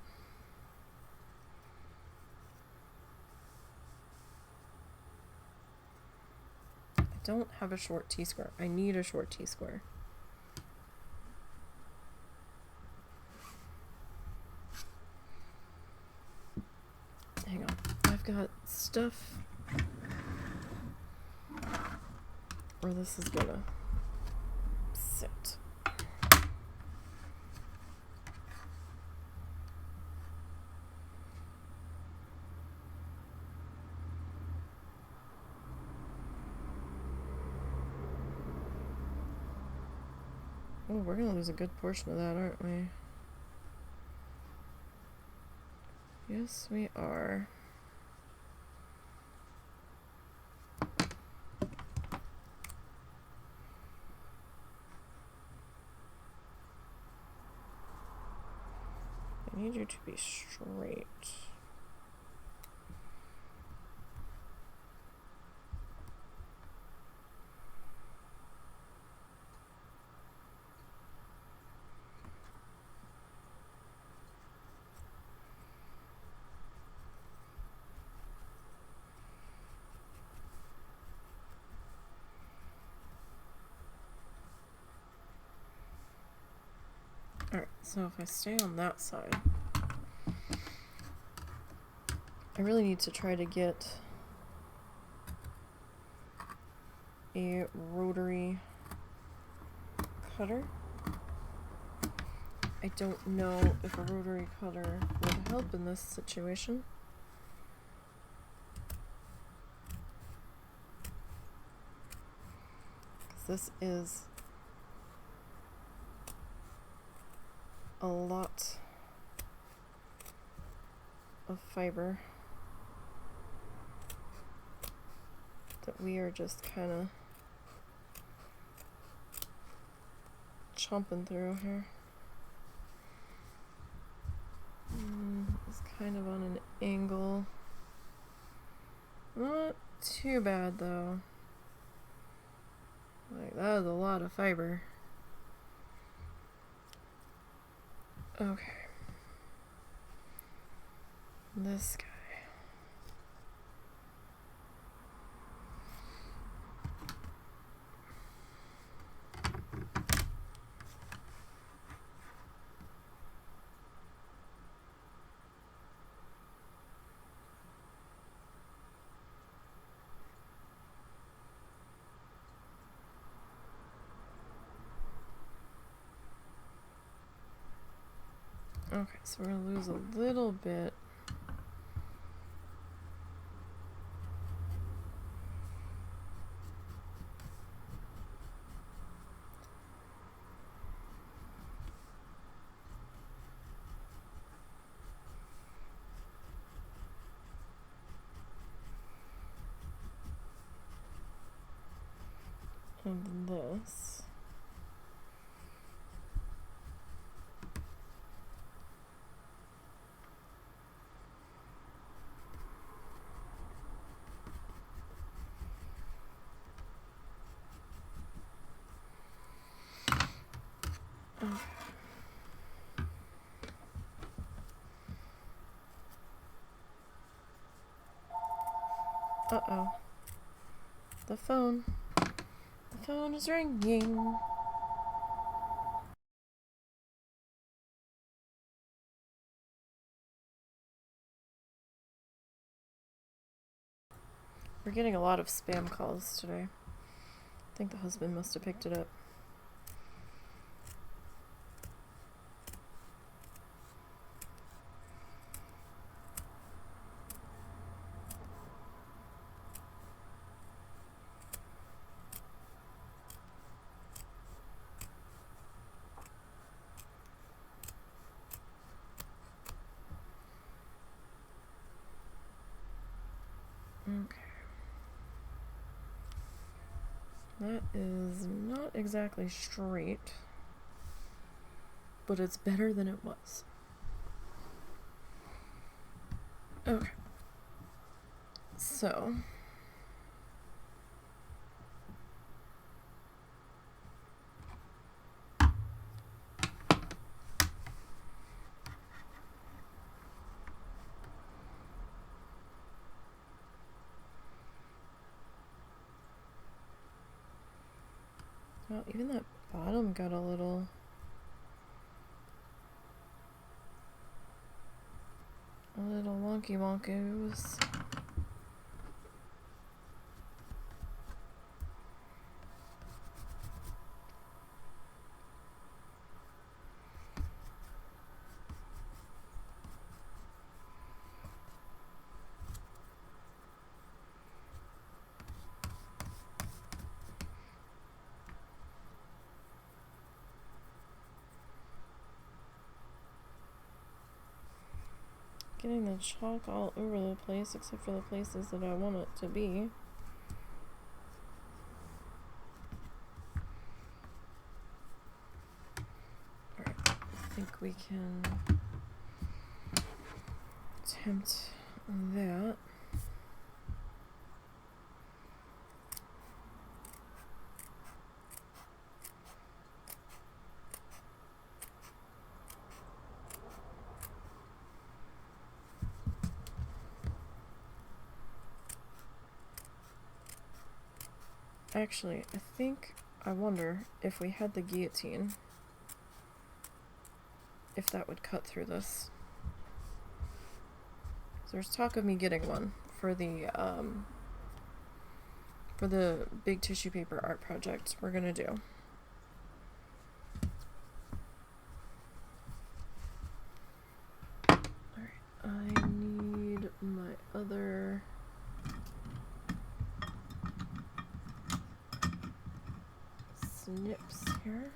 I don't have a short T-square. I need a short T-square. Hang on. I've got stuff where this is gonna sit. Oh, we're gonna lose a good portion of that, aren't we? Yes, we are. I need you to be straight. Alright, so if I stay on that side, I really need to try to get a rotary cutter. I don't know if a rotary cutter would help in this situation. This is a lot of fiber that we are just kind of chomping through here. It's kind of on an angle. Not too bad though. Like, that is a lot of fiber. Okay. This guy. Okay, so we're gonna lose a little bit. And this. Okay. Uh-oh. The phone. The phone is ringing. We're getting a lot of spam calls today. I think the husband must have picked it up. Okay. That is not exactly straight, but it's better than it was. Okay. So. Well, even that bottom got a little wonky wonkoos. Getting the chalk all over the place except for the places that I want it to be. Alright, I think we can attempt that. Actually, I wonder if we had the guillotine, if that would cut through this. So there's talk of me getting one for the big tissue paper art project we're gonna do. Alright, I need my other snips here.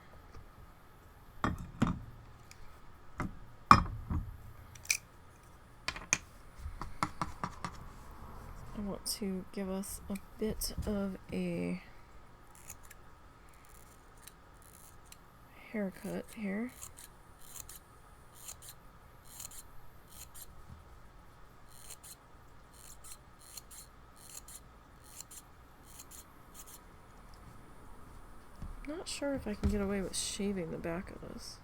I want to give us a bit of a haircut here. Not sure if I can get away with shaving the back of this.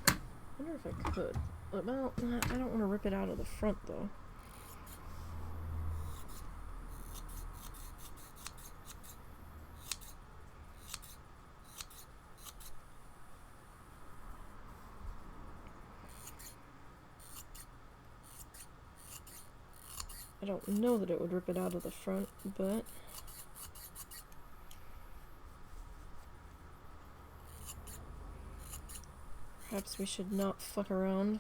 I wonder if I could. Well, I don't want to rip it out of the front though. I don't know that it would rip it out of the front, but perhaps we should not fuck around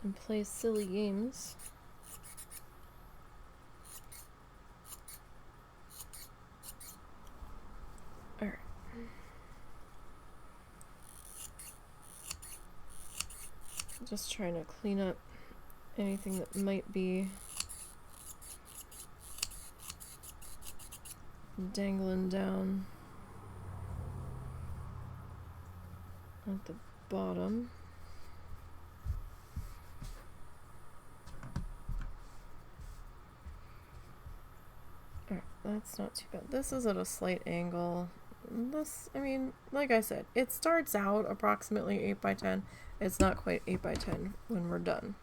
and play silly games. Alright. Just trying to clean up anything that might be dangling down at the bottom. Alright, that's not too bad. This is at a slight angle. This, I mean, like I said, it starts out approximately 8 by 10. It's not quite 8 by 10 when we're done.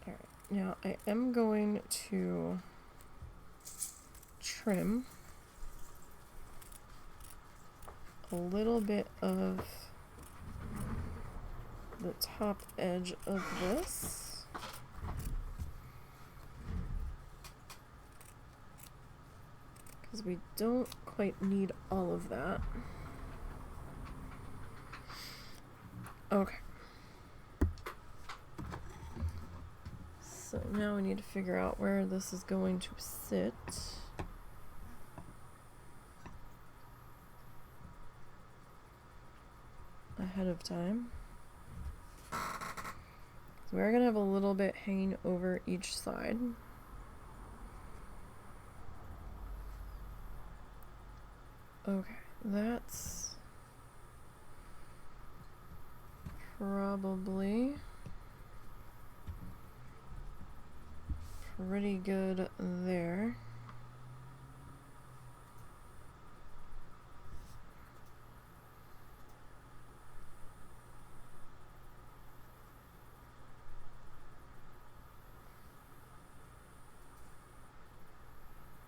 Alright, now I am going to trim a little bit of the top edge of this. Because we don't quite need all of that. Okay. So now we need to figure out where this is going to sit. Ahead of time. So we're going to have a little bit hanging over each side. Okay, that's probably pretty good there.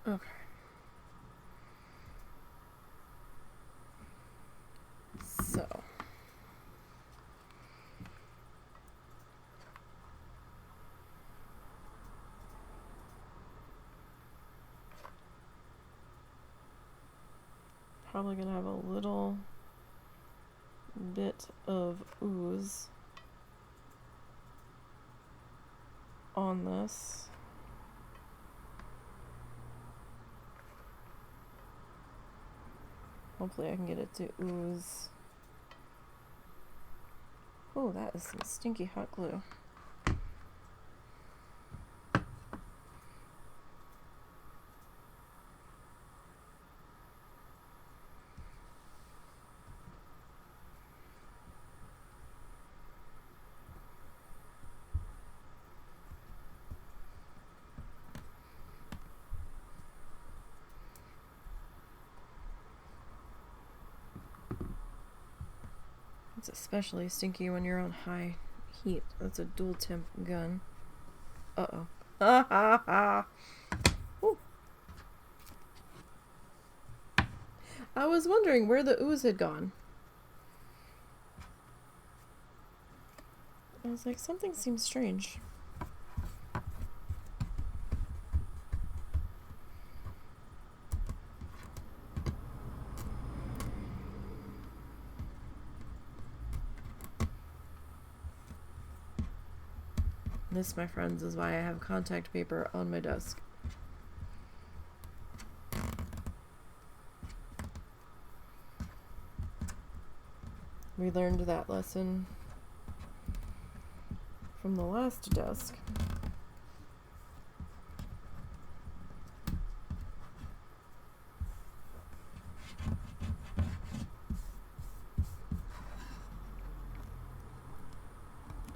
Okay. So. Probably gonna have a little bit of ooze on this. Hopefully I can get it to ooze. Oh, that is some stinky hot glue. It's especially stinky when you're on high heat. That's a dual temp gun. Uh-oh. Ha ha ha. Ooh. I was wondering where the ooze had gone. I was like, something seems strange. This, my friends, is why I have contact paper on my desk. We learned that lesson from the last desk.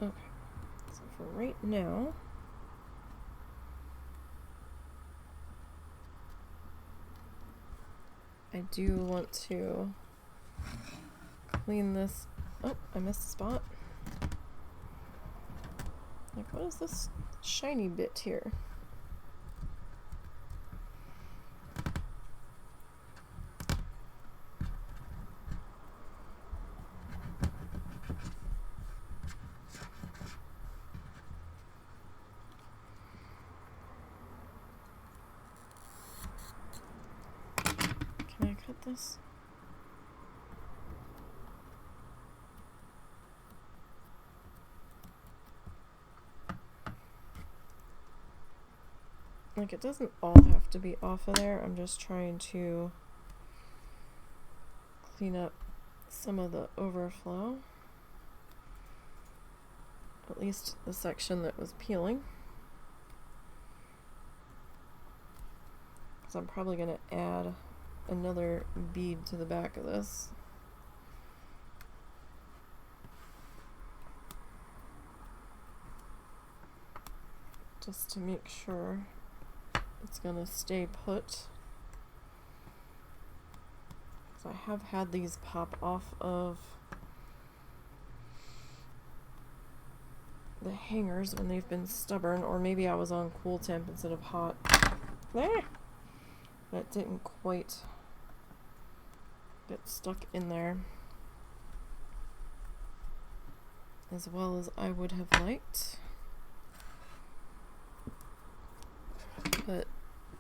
Okay, so for right now, I do want to clean this. Oh, I missed a spot. Like, what is this shiny bit here? Can I cut this? Like, it doesn't all have to be off of there. I'm just trying to clean up some of the overflow. At least the section that was peeling. Because I'm probably going to add another bead to the back of this. Just to make sure it's going to stay put. So I have had these pop off of the hangers when they've been stubborn, or maybe I was on cool temp instead of hot. There! That didn't quite get stuck in there as well as I would have liked. But,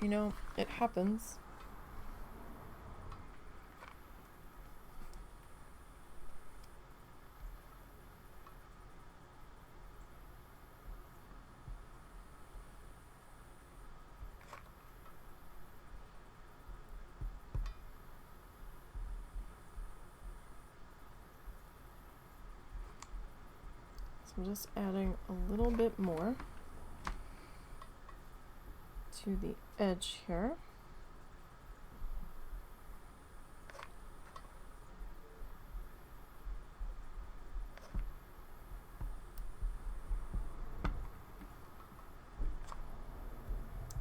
you know, it happens. So I'm just adding a little bit more to the edge here.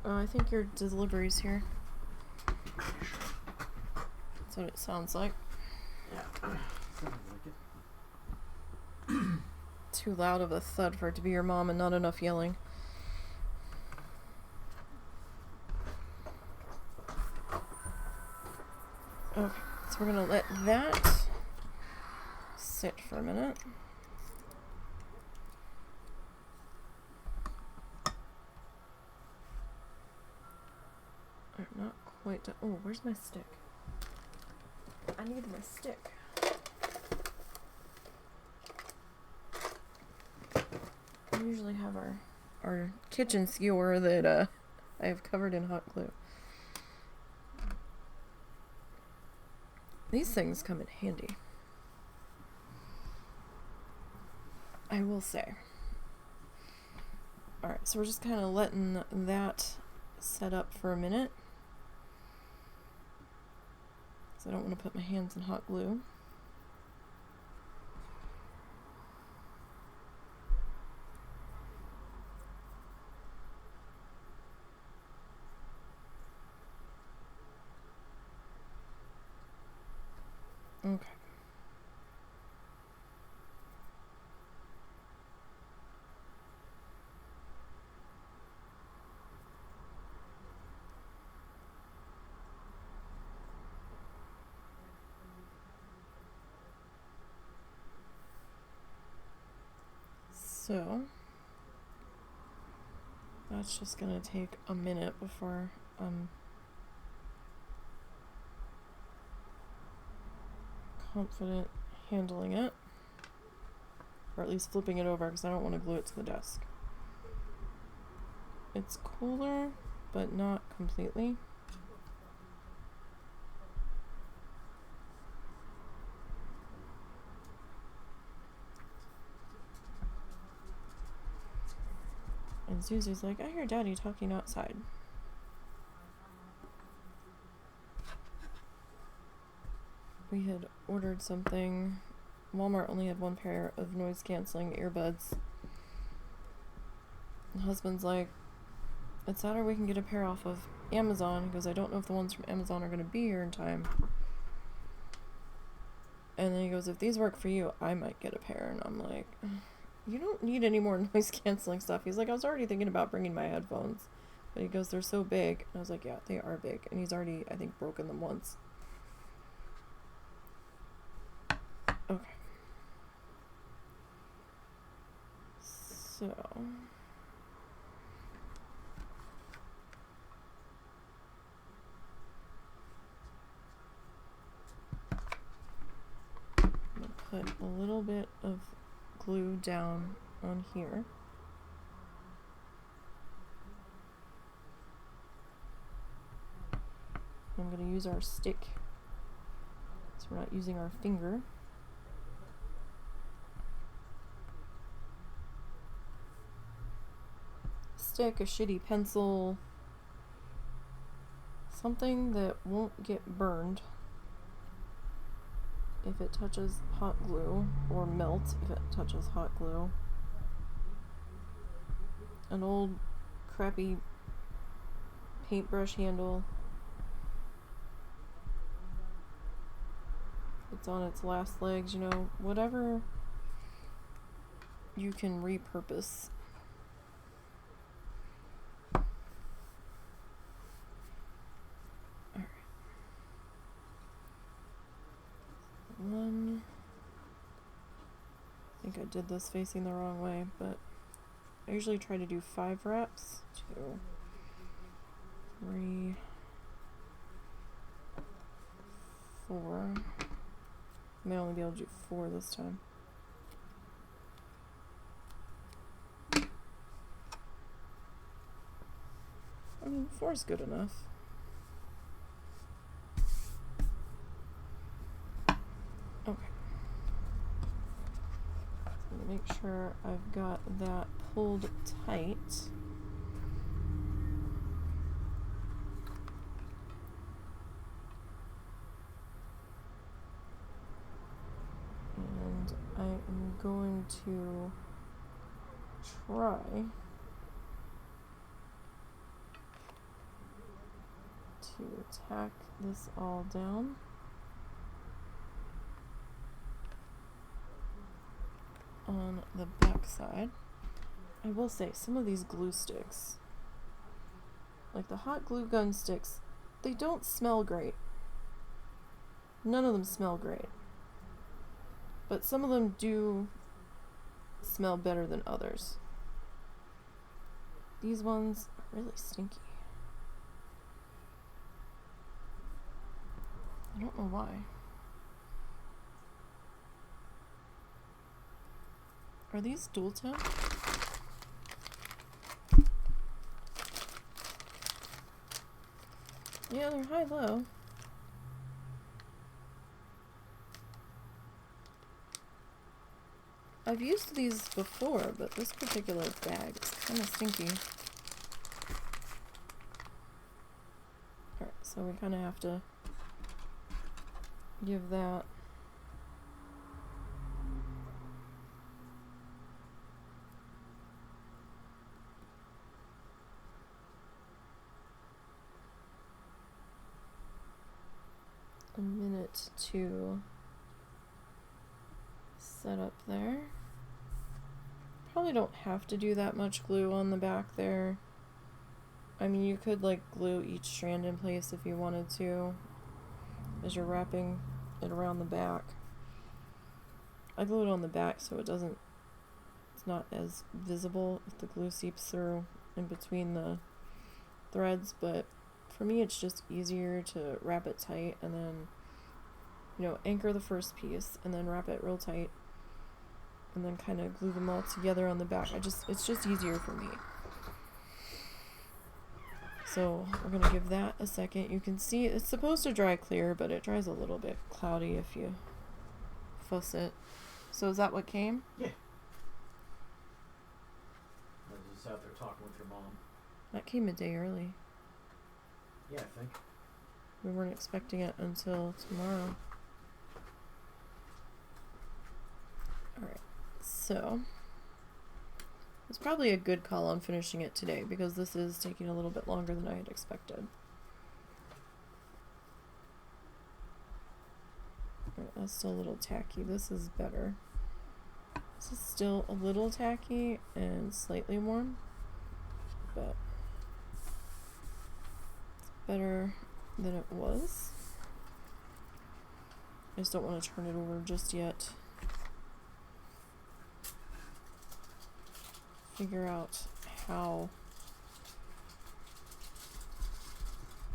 I think your delivery's here. That's what it sounds like. Yeah. Sounds like it. Too loud of a thud for it to be your mom and not enough yelling. Okay, so we're gonna let that sit for a minute. I'm not quite done. Oh, where's my stick? I need my stick. We usually have our kitchen skewer that I have covered in hot glue. These things come in handy, I will say. Alright, so we're just kind of letting that set up for a minute. So I don't want to put my hands in hot glue. Okay. So that's just gonna take a minute before I'm confident handling it, or at least flipping it over, because I don't want to glue it to the desk. It's cooler, but not completely. And Susie's like, I hear Daddy talking outside. We had ordered something. Walmart only had one pair of noise-canceling earbuds. And husband's like, it's Saturday, we can get a pair off of Amazon. He goes, I don't know if the ones from Amazon are going to be here in time. And then he goes, if these work for you, I might get a pair. And I'm like, you don't need any more noise-canceling stuff. He's like, I was already thinking about bringing my headphones. But he goes, they're so big. And I was like, yeah, they are big. And he's already, I think, broken them once. Okay. So... put a little bit of glue down on here. I'm going to use our stick, so we're not using our finger. Stick, a shitty pencil, something that won't get burned if it touches hot glue, or melt if it touches hot glue. An old crappy paintbrush handle. It's on its last legs, you know, whatever you can repurpose. Alright. One. I think I did this facing the wrong way, but I usually try to do 5 wraps. 2, 3, 4. I may only be able to do 4 this time. I mean, 4 is good enough. Okay. So make sure I've got that pulled tight. And I am going to try to tack this all down. On the back side. I will say, some of these glue sticks, like the hot glue gun sticks, they don't smell great. None of them smell great. But some of them do smell better than others. These ones are really stinky. I don't know why. Are these dual tip? Yeah, they're high-low. I've used these before, but this particular bag is kind of stinky. Alright, so we kind of have to give that a minute to set up there. Probably don't have to do that much glue on the back there. I mean, you could like glue each strand in place if you wanted to as you're wrapping it around the back. I glue it on the back so it's not as visible if the glue seeps through in between the threads, but for me it's just easier to wrap it tight and then, you know, anchor the first piece and then wrap it real tight and then kind of glue them all together on the back. It's just easier for me. So we're gonna give that a second. You can see it's supposed to dry clear, but it dries a little bit cloudy if you fuss it. So is that what came? Yeah. I just just out there talking with your mom. That came a day early. Yeah, I think. We weren't expecting it until tomorrow. Alright, so it's probably a good call on finishing it today because this is taking a little bit longer than I had expected. Alright, that's still a little tacky. This is better. This is still a little tacky and slightly warm, but it's better than it was. I just don't want to turn it over just yet. Figure out how.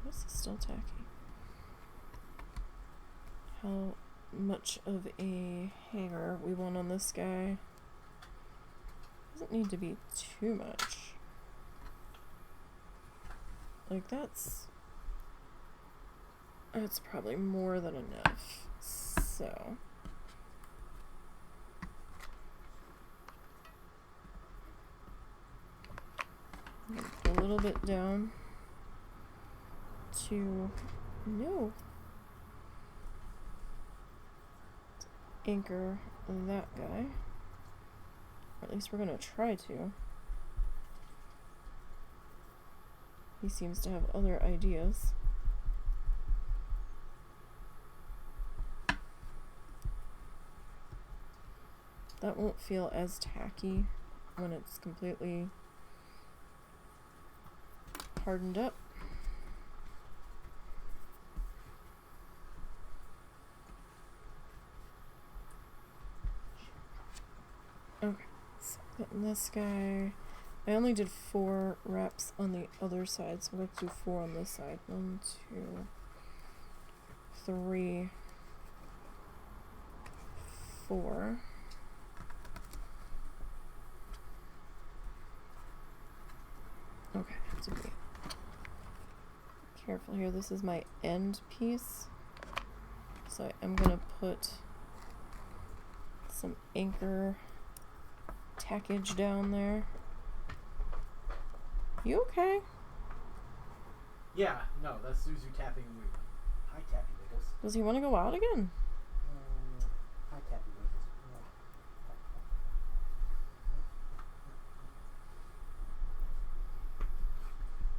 This is still tacky. How much of a hanger we want on this guy. Doesn't need to be too much. Like that's probably more than enough. So a little bit down to anchor that guy. Or at least we're gonna try to. He seems to have other ideas. That won't feel as tacky when it's completely hardened up. Okay, so getting this guy. I only did 4 wraps on the other side, so we're going to do 4 on this side. 1, 2, 3, 4. Okay, I have to be careful here. This is my end piece, so I am going to put some anchor tackage down there. You okay? Yeah, no, that's Zuzu tapping and moving. Hi, Tappy Wiggles. Does he want to go out again? Hi, Tappy Wiggles.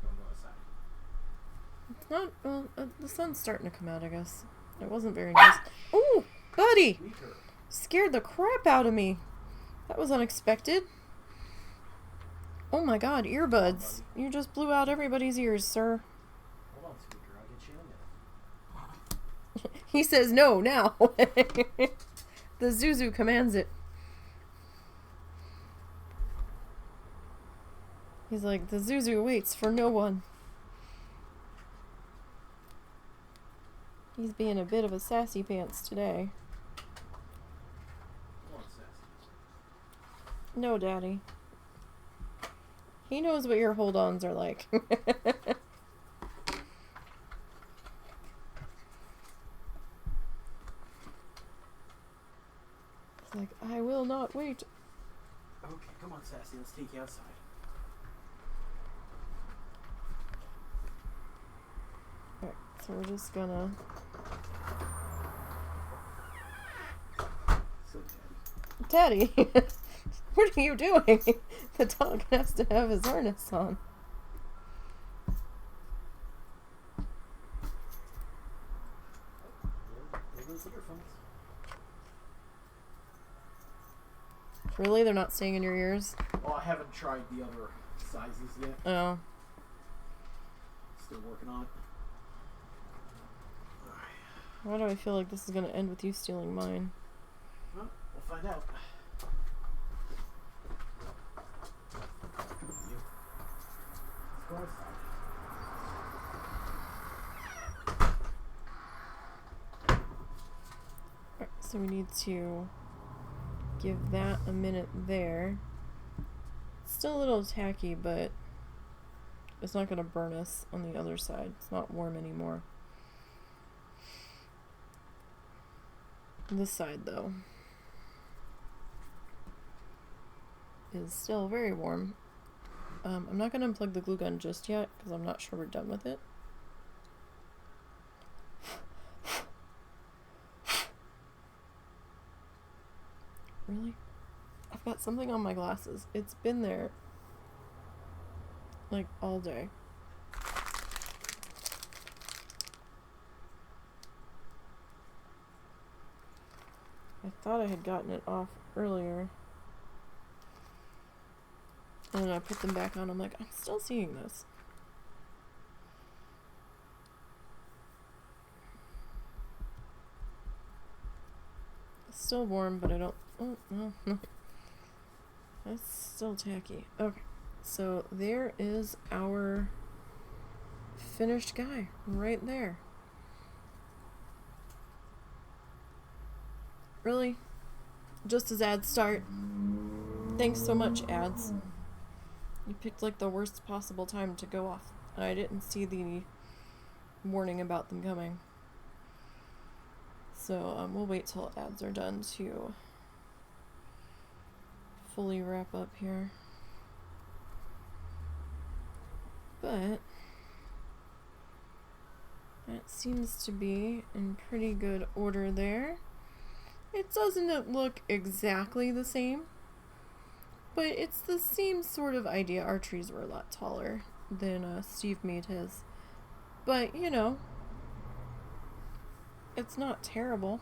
Don't go outside. It's not, well, the sun's starting to come out, I guess. It wasn't very nice. Ooh, buddy! Weaker. Scared the crap out of me. That was unexpected. Oh my god, earbuds. You just blew out everybody's ears, sir. Hold on, Squeaker. I'll get you in there. He says no now. The Zuzu commands it. He's like, the Zuzu waits for no one. He's being a bit of a sassy pants today. Come on, Sassy. No, Daddy. He knows what your hold-ons are like. It's like, I will not wait. Okay, come on, Sassy. Let's take you outside. Alright, so we're just gonna... So, Daddy. Daddy! What are you doing? The dog has to have his harness on. There goes the earphones. Really? They're not staying in your ears? Oh, I haven't tried the other sizes yet. Oh. Still working on it. Why do I feel like this is gonna end with you stealing mine? Well, we'll find out. Let's go outside. Alright, so we need to give that a minute there. It's still a little tacky, but it's not gonna burn us on the other side. It's not warm anymore. This side, though, is still very warm. I'm not going to unplug the glue gun just yet because I'm not sure we're done with it. Really? I've got something on my glasses. It's been there like all day. I thought I had gotten it off earlier. And then I put them back on. I'm like, I'm still seeing this. It's still warm, but I don't... Oh, no. That's still tacky. Okay. So there is our finished guy right there. Really? Just as ads start. Thanks so much, ads. You picked like the worst possible time to go off. And I didn't see the warning about them coming. So we'll wait till ads are done to fully wrap up here. But that seems to be in pretty good order there. It doesn't look exactly the same, but it's the same sort of idea. Our trees were a lot taller than Steve made his. But, you know, it's not terrible.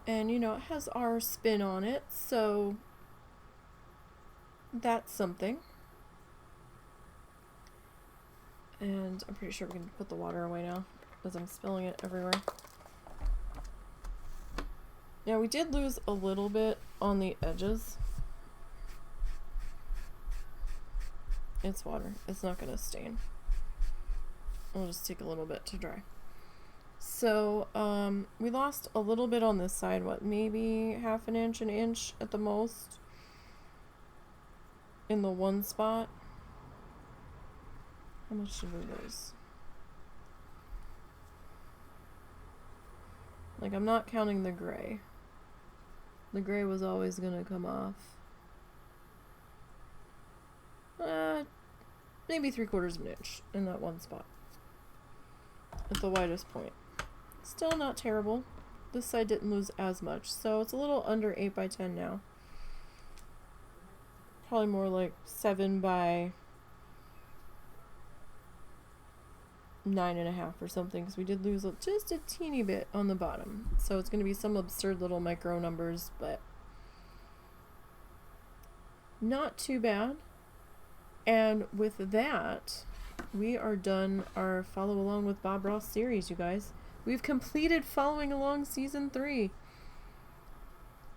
And, you know, it has our spin on it, so that's something. And I'm pretty sure we can put the water away now, because I'm spilling it everywhere. Yeah, we did lose a little bit on the edges. It's water. It's not going to stain. It'll just take a little bit to dry. So, we lost a little bit on this side. What, maybe half an inch at the most? In the one spot. How much did we lose? Like, I'm not counting the gray. The gray was always gonna come off. Maybe 3/4 of an inch in that one spot. At the widest point. Still not terrible. This side didn't lose as much, so it's a little under 8 by 10 now. Probably more like 7 by 9.5 or something, because we did lose just a teeny bit on the bottom. So it's going to be some absurd little micro numbers, but not too bad. And with that, we are done our Follow Along with Bob Ross series, you guys. We've completed Following Along Season 3.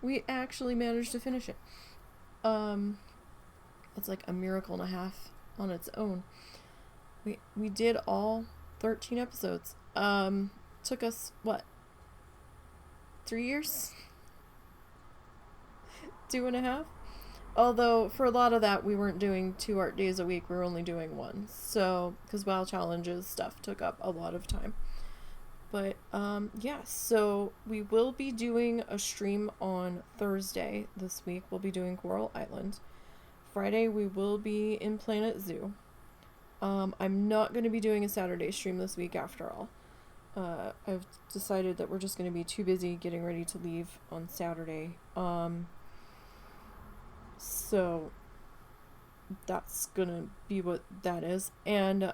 We actually managed to finish it. It's like a miracle and a half on its own. We did all 13 episodes. Took us, what? 3 years? 2.5? Although, for a lot of that, we weren't doing 2 art days a week. We were only doing 1. So, because WoW challenges stuff took up a lot of time. But, yeah, so we will be doing a stream on Thursday this week. We'll be doing Coral Island. Friday, we will be in Planet Zoo. I'm not going to be doing a Saturday stream this week after all. I've decided that we're just going to be too busy getting ready to leave on Saturday. So that's going to be what that is. And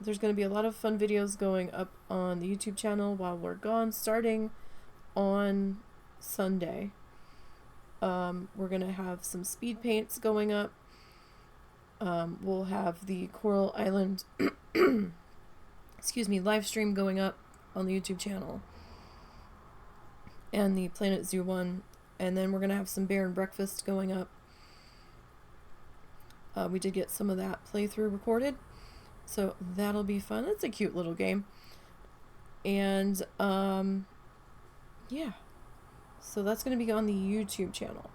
there's going to be a lot of fun videos going up on the YouTube channel while we're gone, starting on Sunday. We're going to have some speed paints going up. We'll have the Coral Island live stream going up on the YouTube channel, and the Planet Zoo one, and then we're gonna have some Bear and Breakfast going up. We did get some of that playthrough recorded, so that'll be fun. It's a cute little game. And yeah, so that's gonna be on the YouTube channel.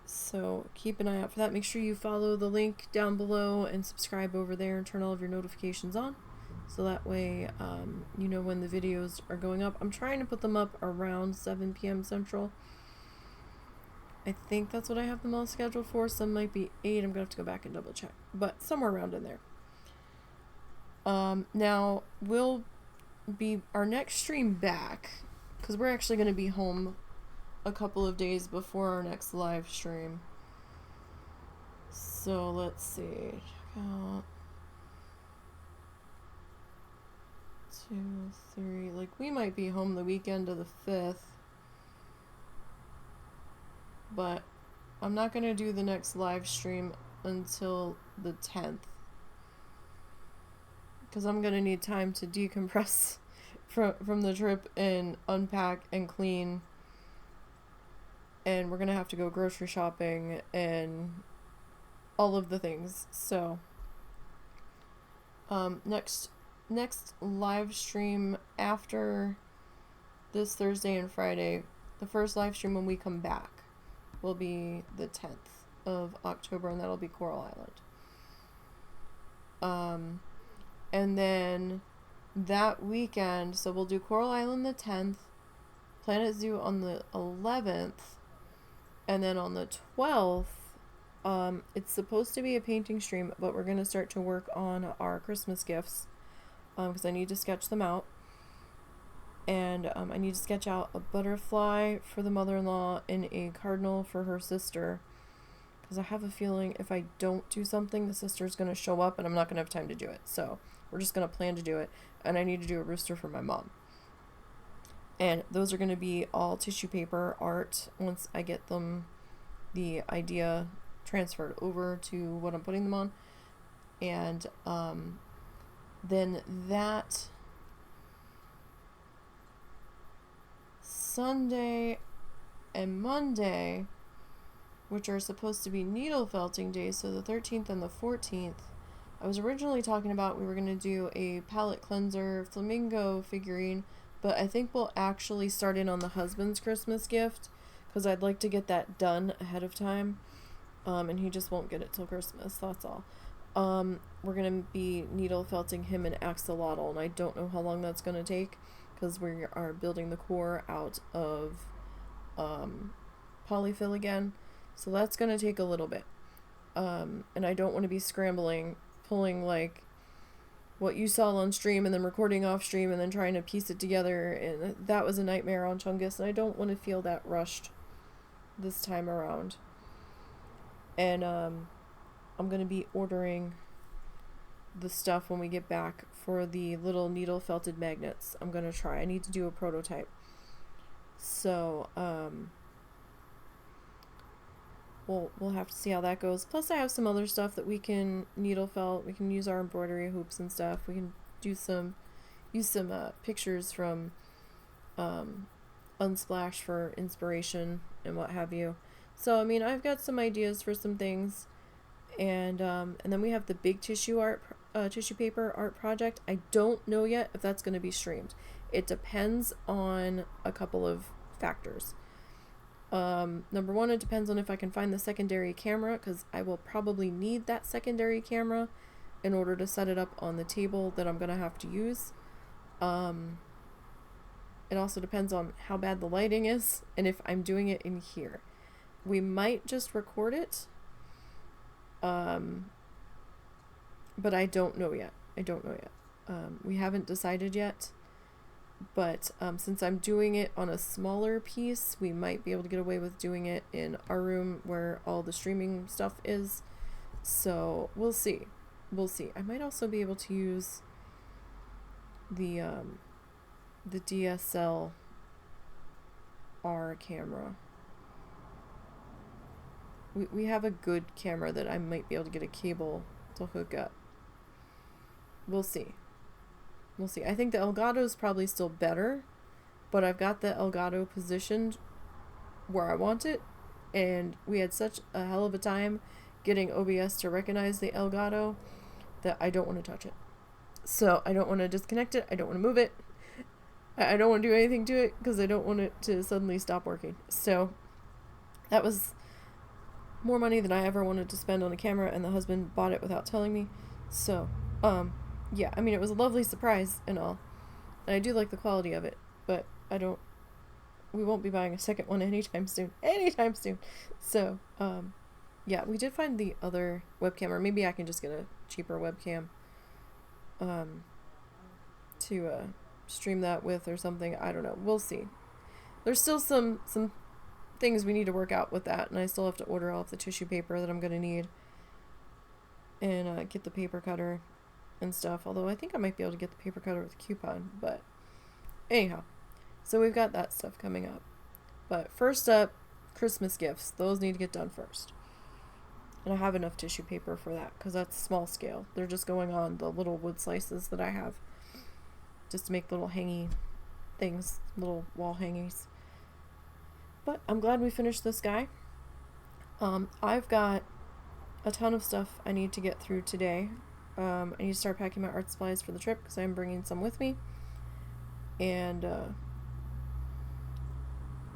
So keep an eye out for that. Make sure you follow the link down below and subscribe over there and turn all of your notifications on. so that way you know when the videos are going up. I'm trying to put them up around 7 p.m. Central. I think that's what I have them all scheduled for. Some might be 8. I'm gonna have to go back and double check, but somewhere around in there. Now we'll be our next stream back, because we're actually going to be home a couple of days before our next live stream. So let's see. Check out 2, 3. Like, we might be home the weekend of the 5th. But I'm not going to do the next live stream until the 10th. Because I'm going to need time to decompress from the trip and unpack and clean. And we're going to have to go grocery shopping and all of the things. So, next live stream after this Thursday and Friday, the first live stream when we come back will be the 10th of October, and that'll be Coral Island. And then that weekend, so we'll do Coral Island the 10th, Planet Zoo on the 11th, and then on the 12th, it's supposed to be a painting stream, but we're going to start to work on our Christmas gifts, because I need to sketch them out. And I need to sketch out a butterfly for the mother-in-law and a cardinal for her sister, because I have a feeling if I don't do something, the sister's going to show up and I'm not going to have time to do it. So we're just going to plan to do it. And I need to do a rooster for my mom. And those are going to be all tissue paper art once I get them, the idea transferred over to what I'm putting them on. And then that Sunday and Monday, which are supposed to be needle felting days, so the 13th and the 14th, I was originally talking about we were going to do a palette cleanser flamingo figurine, but I think we'll actually start in on the husband's Christmas gift, because I'd like to get that done ahead of time, and he just won't get it till Christmas, that's all. We're going to be needle felting him an axolotl, and I don't know how long that's going to take, because we are building the core out of polyfill again. So that's going to take a little bit. And I don't want to be scrambling, pulling like what you saw on stream and then recording off stream and then trying to piece it together. And that was a nightmare on Chungus. And I don't want to feel that rushed this time around. And I'm going to be ordering the stuff when we get back for the little needle felted magnets. I'm going to try. I need to do a prototype. So, We'll have to see how that goes. Plus, I have some other stuff that we can needle felt. We can use our embroidery hoops and stuff. We can use some pictures from Unsplash for inspiration and what have you. So, I mean, I've got some ideas for some things, and then we have the big tissue paper art project. I don't know yet if that's going to be streamed. It depends on a couple of factors. Number one, it depends on if I can find the secondary camera, because I will probably need that secondary camera in order to set it up on the table that I'm going to have to use. It also depends on how bad the lighting is and if I'm doing it in here. We might just record it, but I don't know yet. We haven't decided yet. But since I'm doing it on a smaller piece, we might be able to get away with doing it in our room where all the streaming stuff is. So we'll see. I might also be able to use the DSLR camera. We have a good camera that I might be able to get a cable to hook up. We'll see. I think the Elgato is probably still better, but I've got the Elgato positioned where I want it, and we had such a hell of a time getting OBS to recognize the Elgato that I don't want to touch it. So I don't want to disconnect it. I don't want to move it. I don't want to do anything to it because I don't want it to suddenly stop working. So that was more money than I ever wanted to spend on a camera, and the husband bought it without telling me. So, yeah, I mean, it was a lovely surprise and all. And I do like the quality of it, but we won't be buying a second one anytime soon. Anytime soon. So, yeah, we did find the other webcam, or maybe I can just get a cheaper webcam to stream that with or something. I don't know. We'll see. There's still some things we need to work out with that, and I still have to order all of the tissue paper that I'm going to need and get the paper cutter and stuff. Although I think I might be able to get the paper cutter with a coupon, but anyhow. So we've got that stuff coming up. But first up, Christmas gifts. Those need to get done first. And I have enough tissue paper for that because that's small scale. They're just going on the little wood slices that I have just to make little hangy things, little wall hangies. But I'm glad we finished this guy. I've got a ton of stuff I need to get through today. I need to start packing my art supplies for the trip because I'm bringing some with me. And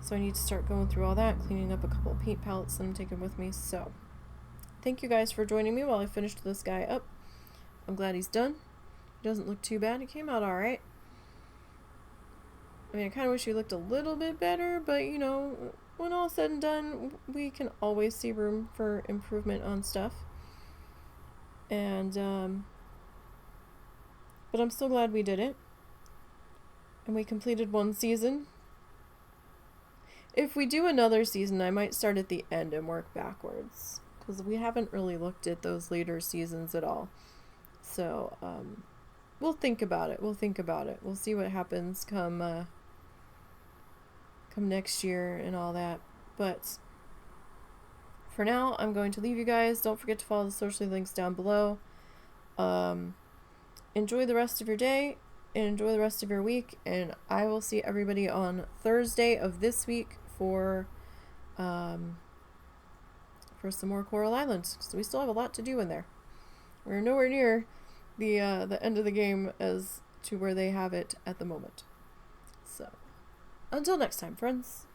so I need to start going through all that, cleaning up a couple of paint palettes that I'm taking with me. So thank you guys for joining me while I finished this guy up. I'm glad he's done. He doesn't look too bad. He came out alright. I mean, I kind of wish he looked a little bit better, but, you know, when all's said and done, we can always see room for improvement on stuff. And, but I'm still glad we did it. And we completed one season. If we do another season, I might start at the end and work backwards. Because we haven't really looked at those later seasons at all. So, we'll think about it. We'll see what happens come next year and all that. But for now, I'm going to leave you guys. Don't forget to follow the social links down below. Enjoy the rest of your day and enjoy the rest of your week. And I will see everybody on Thursday of this week for some more Coral Islands. So we still have a lot to do in there. We're nowhere near the end of the game as to where they have it at the moment. So, until next time, friends.